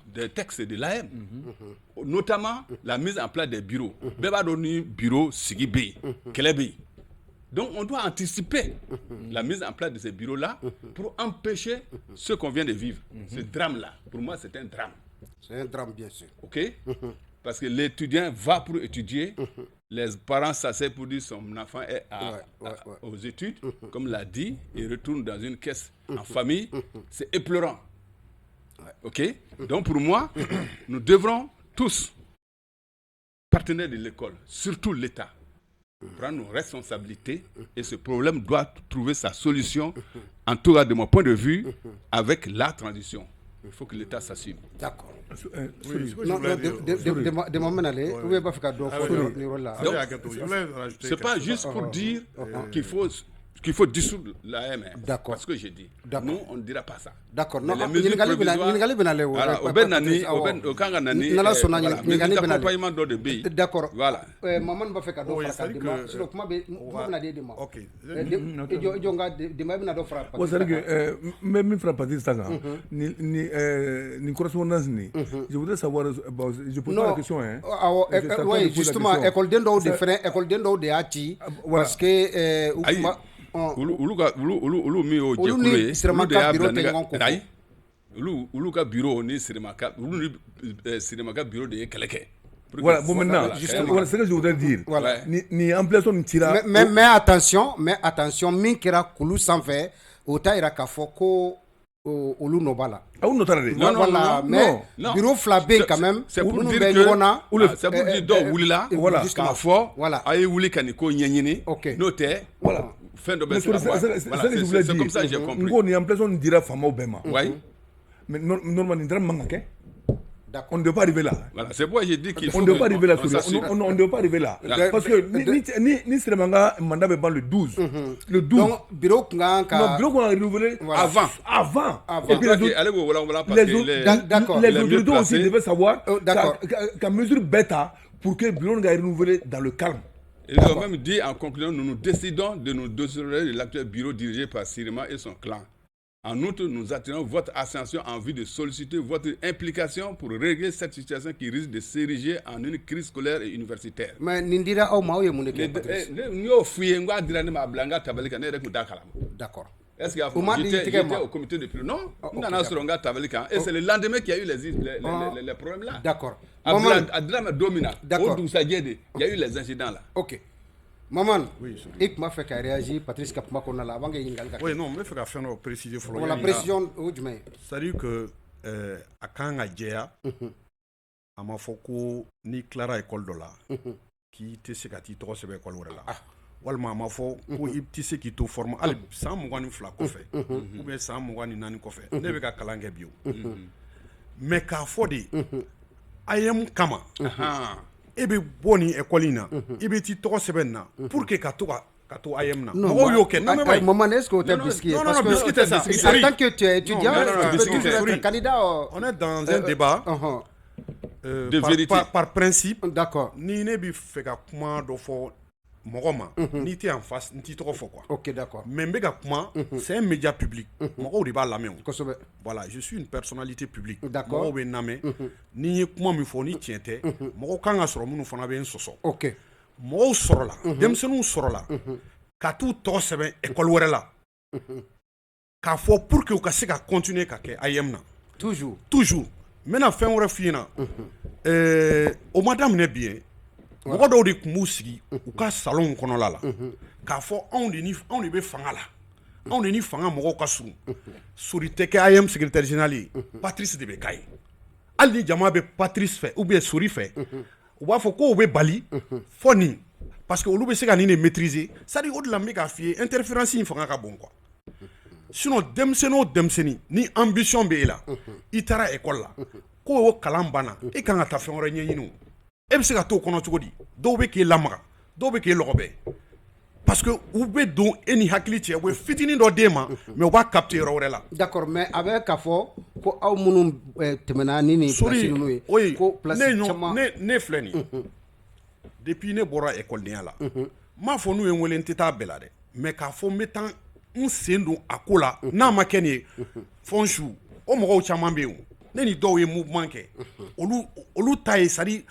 des textes de l'AM. Notamment la mise en place des bureaux. Bebadoni bureau Sigibi, Kelebi. Donc on doit anticiper la mise en place de ces bureaux-là pour empêcher ce qu'on vient de vivre. Ce drame-là, pour moi, c'est un drame. C'est un drame, bien sûr. OK? Parce que l'étudiant va pour étudier, les parents s'asseyent pour dire son enfant est aux études, comme l'a dit, il retourne dans une caisse en famille. C'est éplorant. OK? Donc pour moi, nous devrons tous, partenaires de l'école, surtout l'État, prendre nos responsabilités et ce problème doit trouver sa solution, en tout cas de mon point de vue, avec la transition. Il faut que l'État s'assume. D'accord. C'est pas juste pour dire qu'il faut dissoudre l'AM. D'accord. Parce que j'ai dit. D'accord. Nous, on ne dira pas ça. D'accord. Mais Non, les mesures provisoires, d'accord. Voilà. Maman va faire cadeau. C'est-à-dire que même Frappati Stanga, ni correspondance ni. Je voudrais savoir, je pose la question. Oui, justement, école d'endo différent, école d'endo de Hachi, parce que ulu ka bureau ni Sirimaka bureau de Keleke. Voilà, bon maintenant, voilà ce que je voudrais dire. Voilà. Ni en place on tira. Mais attention, min kera kulu sanfɛ o ta ira k'a fɔ ko olu nɔ b'a la. Ah, on notera de. Non, mais bureau fila bɛ yen quand même. C'est pour minnu dire bɛ ɲɔgɔn na. C'est pour dire dɔw wulila. Voilà. K'a fɔ Voilà. a ye wuli ka nin ko ɲɛɲini. Ok. N'o tɛ. Voilà. Fɛn dɔ bɛ se ka bɔ. C'est comme ça que j'ai compris. Ngo ni en place on dira famaw bɛɛ ma. Oui. Mais normalement ni dara man ka kɛ. D'accord. On ne doit pas arriver là. Voilà, c'est pourquoi j'ai dit qu'il faut. On ne doit pas arriver là. On On ne doit pas arriver là. Parce que ni Sirimanga mandat va le 12. Le 12. Donc bureau kan ka. Non, bureau qu'on a renouvelé avant. Et puis les autorités aussi devaient savoir qu'à mesure bêta pour que le bureau soit renouvelé dans le calme. Ils ont même dit en conclusion, nous décidons de nous dissocier de l'actuel bureau dirigé par Sirima et son clan. En outre, nous attirons votre attention en vue de solliciter votre implication pour régler cette situation qui risque de s'ériger en une crise scolaire et universitaire. Mais Nindira Aoumaou est mon équipe. D'accord. Est-ce qu'il y a j'étais au comité de plus? Non, et c'est le lendemain qu'il y a eu les problèmes là. D'accord. D'accord. Il y a eu les incidents là. Ok. Maman, ik m'a fait qu'à réagir, Patrice Kapmakona là, avant qu'il y ait une. Oui, non, mais il faut faire une précision. La précision, c'est-à-dire que à Kanga à ma foko ni Clara école de là, qui te se gâte trop c'est école là. Walma ma fo ko ibtise qui to forme al sans mugani fla ko fait ou bien sans mugani nani ko fait ne be ka kalange bio mais ka fodi ayem kama e be boni école na e be ti to sebenna pour que ka to ayem na mo yo ke non mais maman est-ce que tu as biscuit parce que biscuit ça en tant que tu es étudiant tu peux être candidat on est dans un débat de vérité par principe d'accord ni ne bi fait ka kuma do fo Mogoma, ni t'es en face, ni t'es trop fort quoi. Ok, d'accord. Mais Megakuma, c'est un média public. Mogo de la main. Voilà, je suis une personnalité publique. D'accord. Mogo ben namé, ni kuma mi fo ni tiente. Mogo kanga soro munu fona ben soso. Ok. Mogo soro la, demsenu soro la. Ka tout to sebe école were la. Ka fo pour que ka se ka continuer ka ke ayemna. Toujours. Maintenant fin wore fina. O madame ne bien. Mɔgɔ dɔw de tun b'u sigi u ka salon kɔnɔla la k'a fɔ anw de bɛ fanga la anw de ni fanga mɔgɔw ka surun sori tɛ kɛ AM secrétaire général ye Patrice de bɛ k'a ye hali ni jama bɛ Patrice fɛ ou bien sori fɛ u b'a fɔ ko u bɛ bali fɔ nin parce que olu bɛ se ka nin de maîtriser c'est-à-dire o de la n bɛ k'a f'i ye interférence in fanga ka bon quoi sinon denmisɛnnin o denmisɛnnin ni ambition bɛ e la i taara école la ko o kalan banna e kan ka taa fɛn wɛrɛ ɲɛɲini o e bɛ se ka t'o kɔnɔ cogo di dɔw bɛ k'e lamaga dɔw bɛ k'e lɔgɔbɛ parce que u bɛ don e ni hakili cɛ u bɛ fitinin dɔ d'e ma mais u b'a capter yɔrɔ wɛrɛ la. d'accord mais a bɛ k'a fɔ ko aw minnu tɛmɛna ni nin place ninnu ye oyi ko place caman ne filɛ nin depuis ne bɔra écoledenya la n m'a fɔ n'u ye n wele n tɛ taa bɛɛ la dɛ mais k'a fɔ n bɛ taa n sen don a ko la n'a ma kɛ nin ye fɔ n su o mɔgɔw caman bɛ yen ne ni dɔw ye mouvement kɛ olu ta ye c'est à dire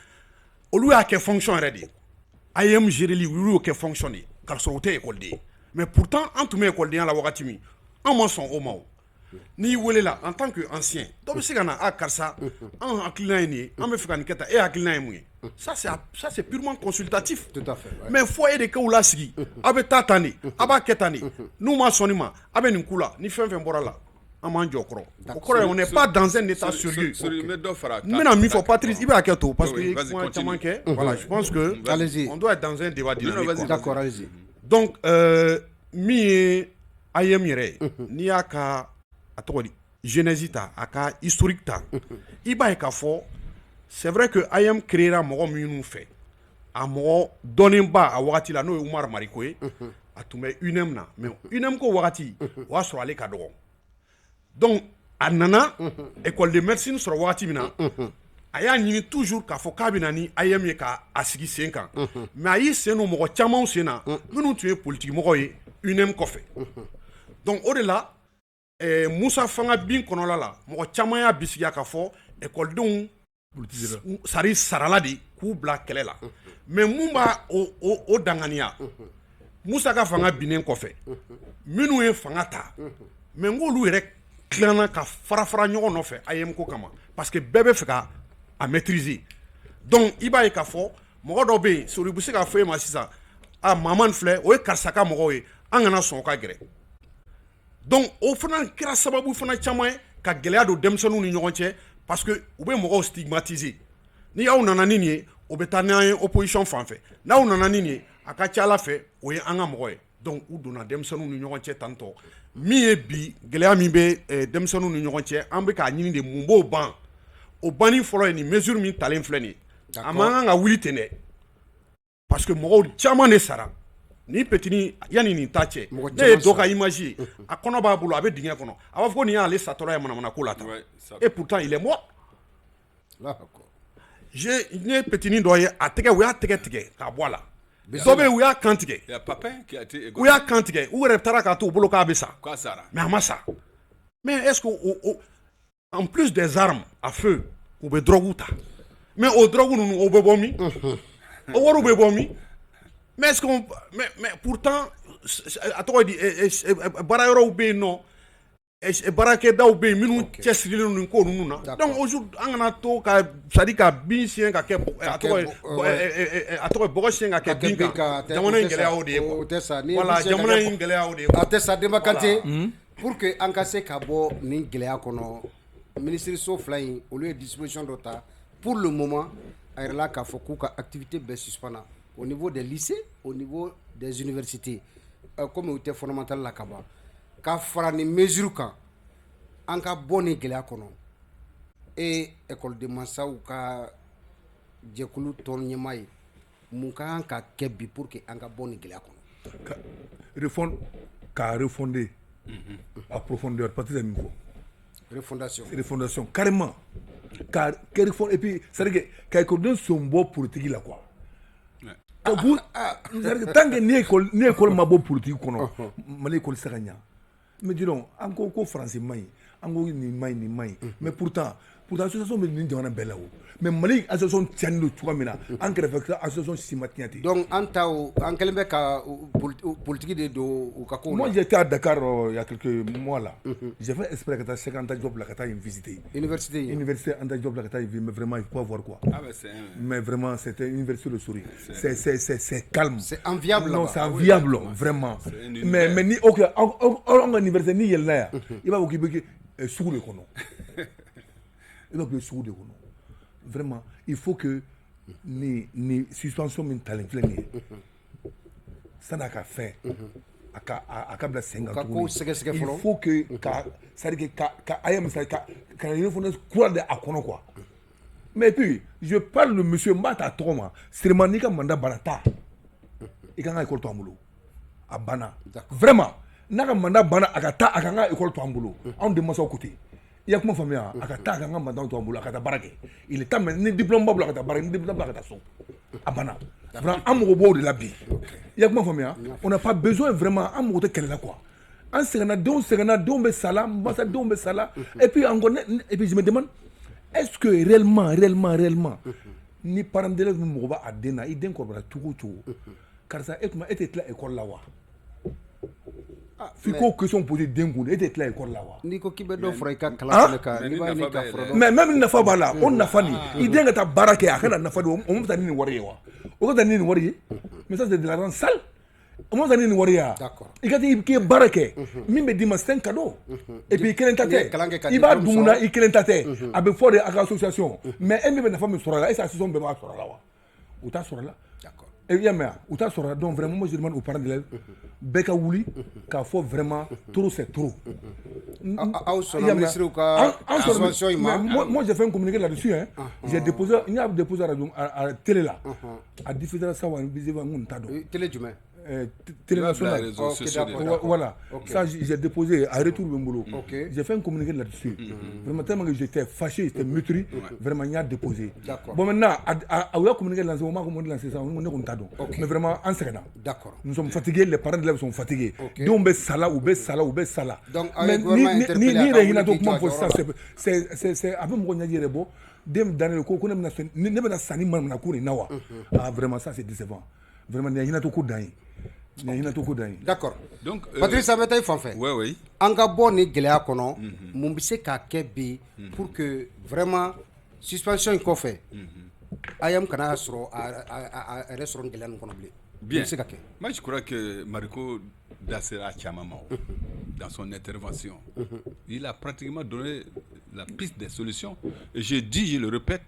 olu y'a kɛ fonction yɛrɛ de ye IAM géreli olu y'o kɛ fonction de ye k'a sɔrɔ u tɛ écoleden ye mais pourtant an tun bɛ écoledenya la wagati min an ma sɔn o ma o n'i welela en tant que ancien dɔ bɛ se ka na karisa an hakilina ye nin ye an bɛ fɛ ka nin kɛ tan e hakilina ye mun ye ça c'est purement consultatif. Tout à fait, ouais. Mais fo e de k'u lasigi a bɛ taa tan de a b'a kɛ tan de n'u ma sɔn nin ma a bɛ nin ku la ni fɛn fɛn bɔra la an b'an jɔ kɔrɔ o kɔrɔ ye on n'est pas dans un état sérieux. n bɛna min fɔ Patrice i b'a kɛ to parce que i ye kuma caman kɛ voilà je pense que on doit être dans un débat dynamique. D'accord, allez-y. Donc min ye IAM yɛrɛ ye n'i y'a ka a tɔgɔ di genèse ta a ka historique ta i b'a ye k'a fɔ c'est vrai que IAM créera mɔgɔ minnu fɛ a mɔgɔ dɔnnenba a wagati la n'o ye Umar Mariko ye a tun bɛ UNEM na mais UNEM ko wagati o y'a sɔrɔ ale ka dɔgɔ donc a nana école de médecine sɔrɔ wagati min na a y'a ɲini toujours k'a fɔ k'a bɛ na ni IAM ye k'a sigi sen kan mais a y'i sen don mɔgɔ camanw sen na minnu tun ye politique mɔgɔw ye UNEM kɔfɛ donc o de la Musa Fanga bin kɔnɔla la mɔgɔ caman y'a bisigiya k'a fɔ écoledenw sari sarala de k'u bila kɛlɛ la mais mun b'a o danganiya Musa ka fanga binnen kɔfɛ minnu ye fanga ta mais n k'olu yɛrɛ tilana ka fara ɲɔgɔn nɔfɛ IAM ko kama parce que bɛɛ bɛ fɛ ka a maîtriser donc i b'a ye k'a fɔ mɔgɔ dɔw bɛ yen sori bɛ se k'a fɔ e ma sisan Mamani filɛ o ye karisa ka mɔgɔw ye an kana sɔn o ka gɛrɛ donc o fana kɛra sababu fana caman ye ka gɛlɛya don denmisɛnninw ni ɲɔgɔn cɛ parce que u bɛ mɔgɔw stigmatiser ni aw nana ni nin ye o bɛ taa n'an ye opposition fan fɛ n'aw nana ni nin ye a ka ca Ala fɛ o ye an ka mɔgɔ ye donc u donna denmisɛnninw ni ɲɔgɔn cɛ tantɔ min ye bi gɛlɛya min bɛ denmisɛnninw ni ɲɔgɔn cɛ an bɛ k'a ɲini de mun b'o ban o banni fɔlɔ ye nin mesure min talen filɛ nin ye a man kan ka wuli ten dɛ parce que mɔgɔw caman de sara ni petini yanni nin ta cɛ ne ye dɔ ka image ye a kɔnɔ b'a bolo a bɛ dingɛ kɔnɔ a b'a fɔ ko nin y'ale satɔla ye manamana ko la tan et pourtant il est mort ne ye petini dɔ ye a tɛgɛ u y'a tɛgɛ tigɛ k'a bɔ a la dɔ bɛ yen u y'a kan tigɛ u y'a kan tigɛ u yɛrɛ taara k'a to u bolo k'a bɛ sa mais a ma sa mais est-ce que en plus des armes à feu u bɛ drogue ta mais o drogue ninnu o bɛ bɔ min o wariw bɛ bɔ min mais est-ce que mais pourtant a tɔgɔ di baara yɔrɔw bɛ yen nɔ baarakɛdaw bɛ yen minnu cɛsirilen nin ko ninnu na donc aujourd'hui an kana to ka c'est à dire ka bin siɲɛ ka kɛ a tɔgɔ bɔgɔ siɲɛ ka kɛ bin kan jamana in gɛlɛya o de ye voilà jamana in gɛlɛya o de ye a tɛ sa Demba Kante pour que an ka se ka bɔ nin gɛlɛya kɔnɔ minisiriso fila in olu ye disposition dɔ ta pour le moment a yɛrɛla k'a fɔ k'u ka activité bɛɛ suspend au niveau des lycées, au niveau des universités, comme u tɛ fondamental la ka ban ka fara ni mesure kan an ka bɔ ni gɛlɛya kɔnɔ et école de mansaw ka jɛkulu tɔn ɲɛmaa ye mun ka kan ka kɛ bi pour que an ka bɔ ni gɛlɛya kɔnɔ ka refonder à profondeur Patrice min fɔ refondation carrément ka refond et puis c'est à dire que écoledenw sɔn bɔ politique la quoi tant que ni école ma bɔ politique kɔnɔ Mali école tɛ se ka ɲa mais dis donc an ko français man ɲi an ko nin man ɲi mais pourtant association bɛ nin jamana bɛɛ la o mais Mali association tiɲɛni don cogoya min na an kɛrɛfɛ association si ma tiɲɛ ten donc an kɛlen bɛ ka politique de don u ka kow la. Moi j'étais à Dakar il y a quelques mois là j'ai fait exprès ka taa Cheikh Anta Diop la ka taa yen visiter université Anta Diop la ka taa yen mais vraiment il faut voir quoi mais vraiment c'était une université de souris c'est calme c'est enviable non c'est enviable vraiment mais ni ok an ka université ni yɛlɛla yan i b'a fɔ k'i bɛ sugu de kɔnɔ il va que sugu de kɔnɔ vraiment il faut que ni suspension min talen filɛ nin ye san'a ka fɛn a ka bila sen kan tuguni il faut que c'est-à-dire ka IAM ka refondation kura de a kɔnɔ quoi mais puis je parle de monsieur n b'a ta tɔgɔ ma seulement n'i ka mandat banna ta i ka kan ka école to an bolo a banna vraiment n'a ka mandat banna a ka taa a ka n ka école to an bolo anw de mansaw ko ten i y'a kuma faamuya a ka taa a ka n ka mandat to an bolo a ka taa baara kɛ il est temps mais ni diplôme b'a bolo a ka taa baara kɛ ni diplôme b'a a ka taa so a banna vraiment an mago b'o de la bi i y'a kuma faamuya on n'a pas besoin vraiment an mago tɛ kɛlɛ la quoi an sɛgɛnna denw bɛ sa la mansadenw bɛ sa la et puis encore et puis je me demande est-ce que réellement ni parent d'élève min mɔgɔ b'a den na i den kɔrɔbayara cogo o cogo karisa e tuma e tɛ tila école la wa f'i k'o question poser den kun e tɛ tila école la wa n'i ko k'i bɛ dɔ fara i ka kalan fana kan n'i b'a ɲini ka fara dɔ mais même nafa b'a la o nafa nin i den ka taa baara kɛ a kana nafa de o ma taa ni nin wari ye wa o ka taa ni nin wari ye mais ça c'est de l'argent sale o ma taa ni nin wari ye wa i ka taa i k'i baara kɛ min bɛ d'i ma c'est un cadeau et puis i kelen ta tɛ i b'a dun na i kelen ta tɛ a bɛ fɔ de a ka association mais e min bɛ nafa min sɔrɔ a la est-ce que association bɛɛ b'a sɔrɔ a la wa u t'a sɔrɔ a la i y'a mɛn u t'a sɔrɔ donc vraiment moi je demande aux parents d'élèves bɛɛ ka wuli k'a fɔ vraiment trop c'est trop aw sɔnna ministre ka association in ma moi j'ai fait un communiqué là-dessus hein j'ai déposé n y'a déposé à télé là a diffusé ça wa n t'a dɔn télé jumɛn télé nationale voilà okay. Ça j'ai déposé à retour de Mbolo j'ai fait un communiqué là-dessus vraiment tellement que j'étais fâché j'étais meurtri vraiment n y'a déposé bon maintenant a y'a communiqué lancé o m'a communiqué lancé ça ne ko n t'a dɔn mais vraiment an sɛgɛnna nous sommes fatigués les parents d'élèves sont fatigués denw bɛ sala u bɛ sala mais ni yɛrɛ hinɛ to kuma fɔ sisan c'est a bɛ mɔgɔ ɲɛji yɛrɛ bɔ den dannen ko ne bɛna sanni mana ko nin na wa vraiment ça c'est décevant vraiment nin hinɛ to ko dan ye d'accord donc Patrice an bɛ taa i fan fɛ an ka bɔ ni gɛlɛya kɔnɔ mun bɛ se k'a kɛ bi pour que vraiment suspension in kɔfɛ ayam kana sɔrɔ a yɛrɛ sɔrɔ gɛlɛya nin kɔnɔ bilen bien se ka kɛ moi je crois que Mariko da sera caman ma dans son intervention il a pratiquement donné la piste des solutions et je le répète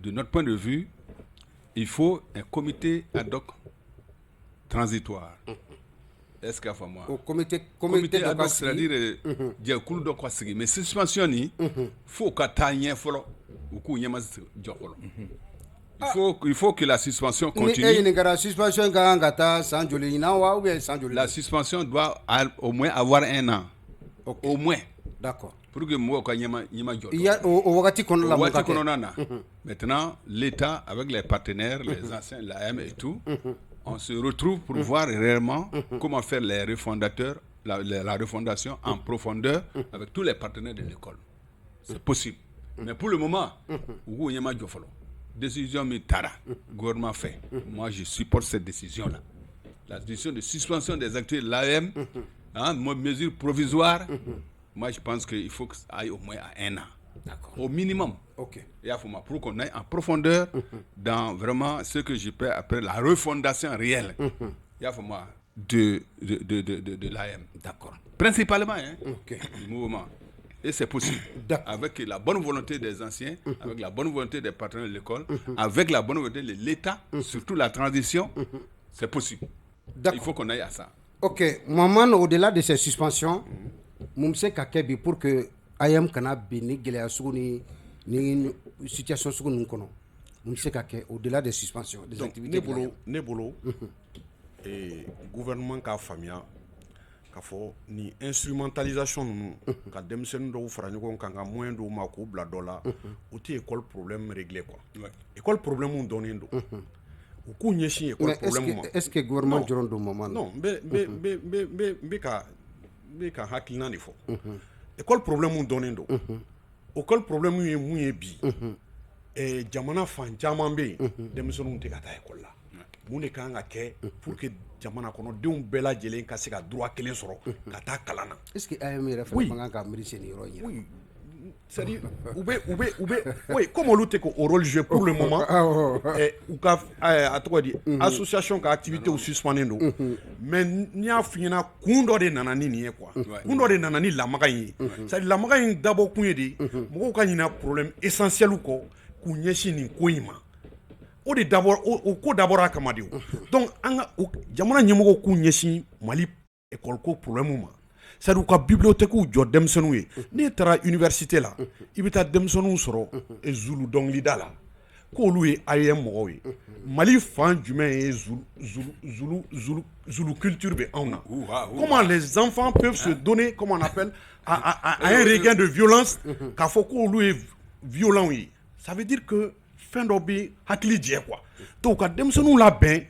de notre point de vue il faut un comité ad hoc transitoire est-ce qu'il y a fait moi comité ad hoc c'est-à-dire jɛkulu dɔ ka sigi mais suspension ni faut ka taa ɲɛ fɔlɔ u k'u ɲɛma jɔ fɔlɔ il faut que la suspension continue ni e ɲininkara suspension ka kan ka taa san joli ɲinan wa ou bien san joli la suspension doit au moins avoir un an au moins d'accord pour que mɔgɔw ka ɲɛma jɔ il y a au wagati kɔnɔna la wagati kɔnɔna na maintenant l'État avec les partenaires les anciens l'AM et tout on se retrouve pour voir réellement comment faire les refondateurs, la refondation en profondeur avec tous les partenaires de l'école. C'est possible. Mais pour le moment, décision Mitara, gouvernement fait. Moi, je supporte cette décision-là. La décision de suspension des activités de l'AM, mesure provisoire, moi, je pense qu'il faut que ça aille au moins à 1 an. Au minimum. Et pour qu'on aille en profondeur dans vraiment ce que je peux appeler la refondation réelle de l'AM. D'accord. Principalement du mouvement. Et c'est possible. Avec la bonne volonté des anciens, avec la bonne volonté des partenaires de l'école, avec la bonne volonté de l'État, surtout la transition, c'est possible. Il faut qu'on aille à ça. Ok. Maman, au-delà de ces suspensions, Moumse Kakebi, pour que ayam kana bi ni gɛlɛya sugu ni situation sugu ninnu kɔnɔ mun bɛ se ka kɛ au-delà des suspensions des activités ne bolo gouvernement k'a faamuya k'a fɔ ni instrumentalisation ninnu ka denmisɛnnin dɔw fara ɲɔgɔn kan ka moyen dɔw ma k'u bila dɔ la o tɛ école problème régler quoi école problème dɔnnen don u k'u ɲɛsin école problème ma est-ce que gouvernement dɔrɔn don moment non n bɛ ka hakilina de fɔ école problème dɔnnen don école problème ye mun ye bi jamana fan caman bɛ yen denmisɛnninw tɛ ka taa école la mun de kan ka kɛ pour que jamana kɔnɔdenw bɛɛ lajɛlen ka se ka droit kelen sɔrɔ ka taa kalan na est-ce que AM yɛrɛ fana man kan ka miiri sen yɔrɔ in oui c'est-à-dire u bɛ oui comme olu tɛ k'o rôle jouer pour le moment u ka a tɔgɔ di association ka activité u suspendé don mais n'i y'a f'i ɲɛna kun dɔ de nana ni nin ye quoi kun dɔ de nana ni lamaga in ye c'est-à-dire lamaga in dabɔ kun ye de mɔgɔw ka ɲinɛ problème essentiel kɔ k'u ɲɛsin nin ko in ma o de dabɔ o ko dabɔra a kama de o donc an ka jamana ɲɛmɔgɔw k'u ɲɛsin Mali école ko problème ma c'est-à-dire u ka bibliothéque jɔ denmisɛnninw ye n'i taara université la i bɛ taa denmisɛnninw sɔrɔ Zulu dɔnkilida la k'olu ye AEM mɔgɔw ye Mali fan jumɛn ye Zulu culture bɛ anw na comment les enfants peuvent se donner comment on appelle à un regain de violence k'a fɔ k'olu ye violents ye ça veut dire que fɛn dɔ bɛ hakili jɛ quoi donc ka denmisɛnninw labɛn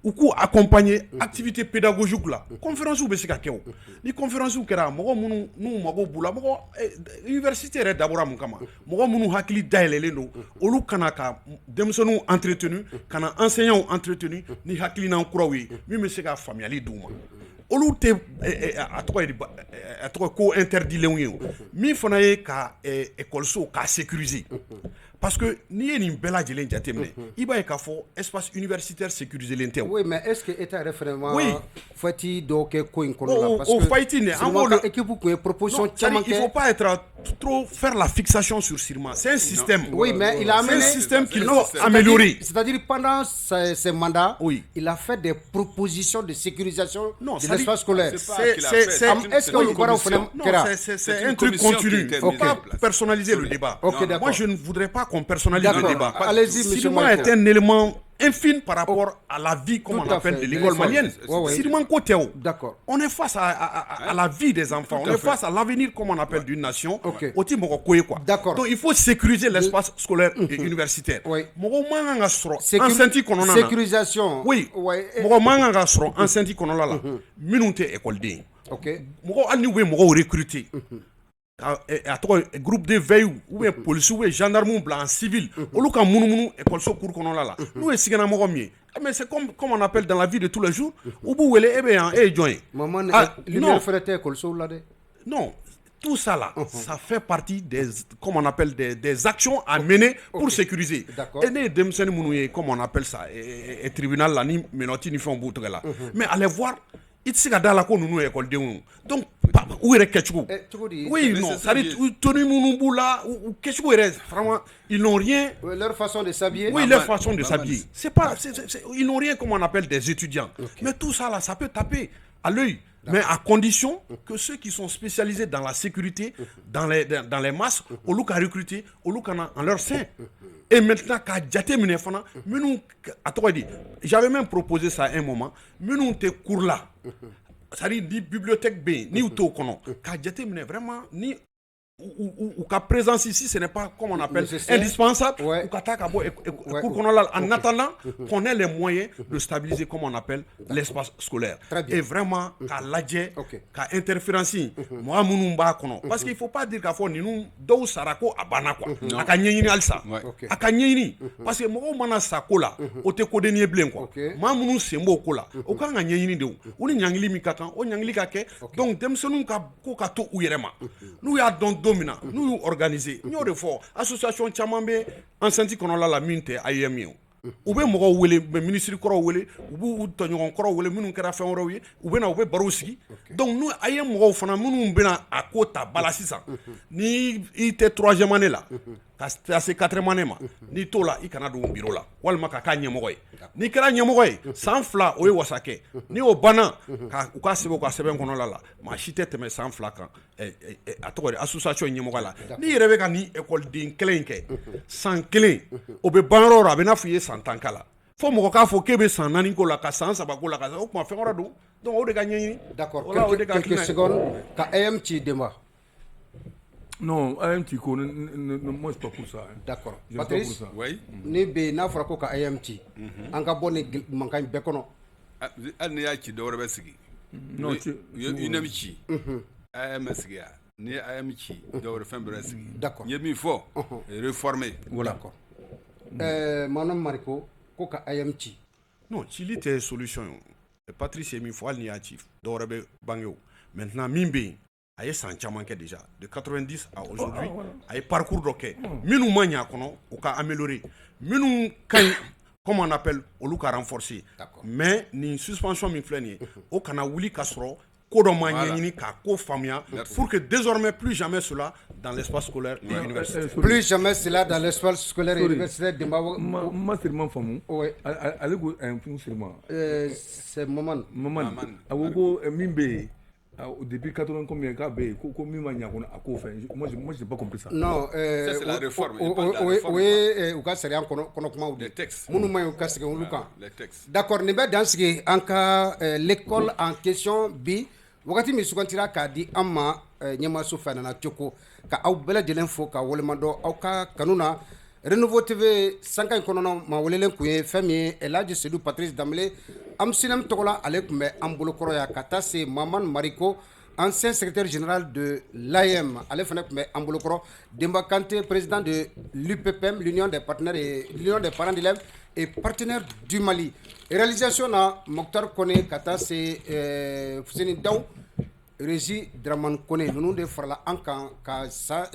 u k'u accompagner activité pédagogique la conférence bɛ se ka kɛ o ni conférence kɛra mɔgɔ minnu n'u mago b'u la mɔgɔ université yɛrɛ dabɔra mun kama mɔgɔ minnu hakili dayɛlɛlen don olu kana ka denmisɛnninw entretenu kana enseignants entretenu ni hakilinan kuraw ye min bɛ se ka faamuyali d'u ma olu tɛ a tɔgɔ ko interdilenw ye o min fana ye ka écoleso k'a sécuriser parce que n'i ye nin bɛɛ lajɛlen jateminɛ i b'a ye k'a fɔ espace universitaire sécurisé len tɛ. Oui, mais est-ce que État yɛrɛ fɛnɛ ma fɛti dɔw kɛ ko in kɔnɔ la parce que o fɛti nin an b'o équipe kun ye proposition caman kɛ. Il faut pas être trop faire la fixation sur Sirma. C'est un système. Oui, mais il a amené un système qu'il faut améliorer. C'est-à-dire pendant ses mandats, oui. Il a fait des propositions de sécurisation de l'espace scolaire. Est-ce que c'est un truc continu. Il ne faut pas personnaliser le débat. Moi, je ne voudrais pas qu'on personnalise le débat. Allez-y, monsieur. Sirma est un élément infime par rapport à la vie, comme on appelle, de l'école malienne. Sirma Kotéo. D'accord. On est face à la vie des enfants. On est face à l'avenir, comme on appelle, d'une nation. D'accord. Donc il faut sécuriser l'espace scolaire et universitaire. Sécurisation. Oui. Mɔgɔ man kan ka sɔrɔ enceinte kɔnɔla la minnu tɛ écoleden. Mɔgɔ hali ni u bɛ mɔgɔw recruter. A tɔgɔ groupe de veille ou bien police ou bien gendarme bila en civil olu ka munumunu écoleso cour kɔnɔla la n'u ye sigɛnamɔgɔ min ye mais c'est comme on appelle dans la vie de tous les jours u b'u wele e bɛ yan e ye jɔn ye. Maman lumière fɛrɛ tɛ écoleso la dɛ. Non. Tout ça là, ça fait partie des, comme on appelle, des actions à mener pour sécuriser. Et les démissionnaires mounouye, comme on appelle ça, et tribunal là, ni menoti ni font bout là. Mais allez voir, il s'y a dans la cour nous école de nous. Donc, où est Ketchou? Oui, non, ça dit, Tony Mounoubou là, ou Ketchou est vraiment, ils n'ont rien. Leur façon de s'habiller. Oui, leur façon de s'habiller. C'est pas, ils n'ont rien comme on appelle des étudiants. Mais tout ça là, ça peut taper à l'œil. Mais à condition que ceux qui sont spécialisés dans la sécurité, dans les masses, au lieu qu'à recruter, au lieu en leur sein. Et maintenant, qu'à Djate Minefana, j'avais même proposé ça à un moment, mais nous, tes cours là, c'est-à-dire, ni bibliothèque B, ni auto, qu'à Djate Mine vraiment, ni ou qu'à présence ici, ce n'est pas, comme on appelle, indispensable, ou en attendant qu'on ait les moyens de stabiliser, comme on appelle, l'espace scolaire. Et vraiment, qu'à l'adjet, qu'à interférence, moi, parce qu'il ne faut pas dire qu'à fond, nous, deux sarako à banako, à kanyeni alsa, à kanyeni, parce que moi, mana sakola, au te kodenier blanc, quoi. Moi, nous, c'est beau kola, au cas où nyeni de ou ni nyangli mikatan, ou nyangli kake, donc, dem sonu ka kato ou yerema. Nous, y a donc nous organisons, nous avons association Chamambe, enceinte qu'on a la mine à IMU. Ou bien moi ou le ministre Korowele, ou Tonyon Korowele, nous avons fait un royer, ou bien nous Baroski. Donc nous IMU au fond, nous bena à Kota Balasisa. Ni était troisième année là. C'est quatrième année ni to la i kana do bureau la walma ka ka ɲɛmɔgɔ ye ni kɛra ɲɛmɔgɔ ye san fila o ye wasakɛ ni o banna ka u ka sɛbɛn u ka sɛbɛn kɔnɔla la maa si tɛ tɛmɛ san fila kan a tɔgɔ de association ɲɛmɔgɔ la ni yɛrɛ bɛ ka ni écoleden kelen in kɛ san kelen o bɛ ban yɔrɔ o a bɛ n'a fɔ i ye san 10 k'a la fo mɔgɔ k'a fɔ k'e bɛ san 4 ko la ka san 3 ko la ka o tuma fɛn wɛrɛ don donc o de ka ɲɛɲini. D'accord. Quelques secondes ka AM ci Demba. Non, AMT, moi c'est pas pour ça. Hein. D'accord. Patrice, oui. Ni be n'a fɔra ko ka AMT. An ka bɔ ni mankan bɛɛ kɔnɔ. Hali ni y'a ci dɔwɛrɛ bɛ sigi. Non, UNAM ci. AM sigi ya. Ni AM ci dɔwɛrɛ fɛn bɛɛ sigi. D'accord. N ye min fɔ, réformer. Voilà. D'accord. Manon Mariko, ko ka AM ci. Non, cili tɛ solution ye. Patrice ye min fɔ hali ni y'a ci dɔwɛrɛ bɛ bange o. Maintenant min bɛ yen. A ye san caman kɛ déjà de 90 à aujourd'hui a ye parcours dɔ kɛ minnu ma ɲɛ a kɔnɔ u ka améliorer minnu ka ɲi comme on appelle olu ka renforcer mais nin suspension min filɛ nin ye o kana wuli ka sɔrɔ ko dɔ ma ɲɛɲini k'a ko faamuya pour que désormais plus jamais cela dans l'espace scolaire et universitaire. Plus jamais cela dans l'espace scolaire et universitaire. Ma seulement faamu. Ale ko un seulement. C'est Maman. Maman. A ko ko min bɛ yen Depuis 80 combien k'a bɛ yen ko min ma ɲɛ kɔnɔ a k'o fɛ moi j'ai pas compris ça. Non, ça c'est la réforme. u ka sariya kɔnɔ kumaw de. Les textes. Minnu ma ɲi u ka segin olu kan. Les textes. D'accord, nin bɛ dan sigi an ka l'école en question bi wagati min sugantira k'a di an ma ɲɛmaaso fɛ Nana Tchoko ka aw bɛɛ lajɛlen fo ka walemadɔn aw ka kanu na. Renouveau TV sanka in kɔnɔna ma welelen kun ye fɛn min ye Elhaji Seydou Patrice Dembélé Amsinem tɔgɔ la ale tun bɛ an bolokɔrɔ yan ka taa se Mamane Mariko ancien secrétaire général de l'AEM ale fana tun bɛ an bolokɔrɔ Demba Kanté président de l'UPPM l'union des partenaires et l'union des parents d'élèves et partenaires du Mali réalisation na Mokhtar Kone ka taa se Fuseni Daw Régie Dramane Kone ninnu de farala an kan ka sa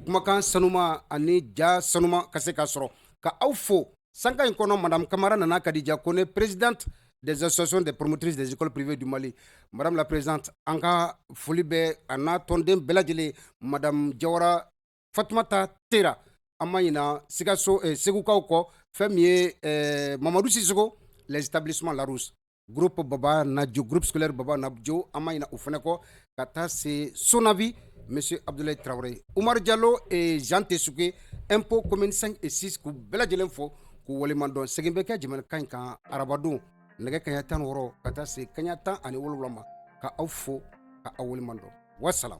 kumakan sanuma ani ja sanuma ka se ka sɔrɔ ka aw fo sanka in kɔnɔ Madame Kamara Nana Kadija Kone présidente des associations des promotrices des écoles privées du Mali. Madame la présidente, an ka foli bɛ a n'a tɔnden bɛɛ lajɛlen Madame Jawara Fatumata Tera an ma ɲina Sikaso Segukaw kɔ fɛn min ye Mamadou Sissoko les établissements Larousse groupe Baba Nadjo groupe scolaire Baba Nadjo an ma ɲina o fana kɔ ka taa se Sonavi Monsieur Abdoulaye Traoré, Oumar Diallo et Jean Tessouké, impôt commune 5 et 6 ku bɛɛ lajɛlen fo k'u waleɲumandɔn segin bɛ kɛ jamanakan in kan arabadon nɛgɛ kaɲa 16 ka taa se kaɲa 17 ma ka aw fo ka aw waleɲumandɔn. Wassalam.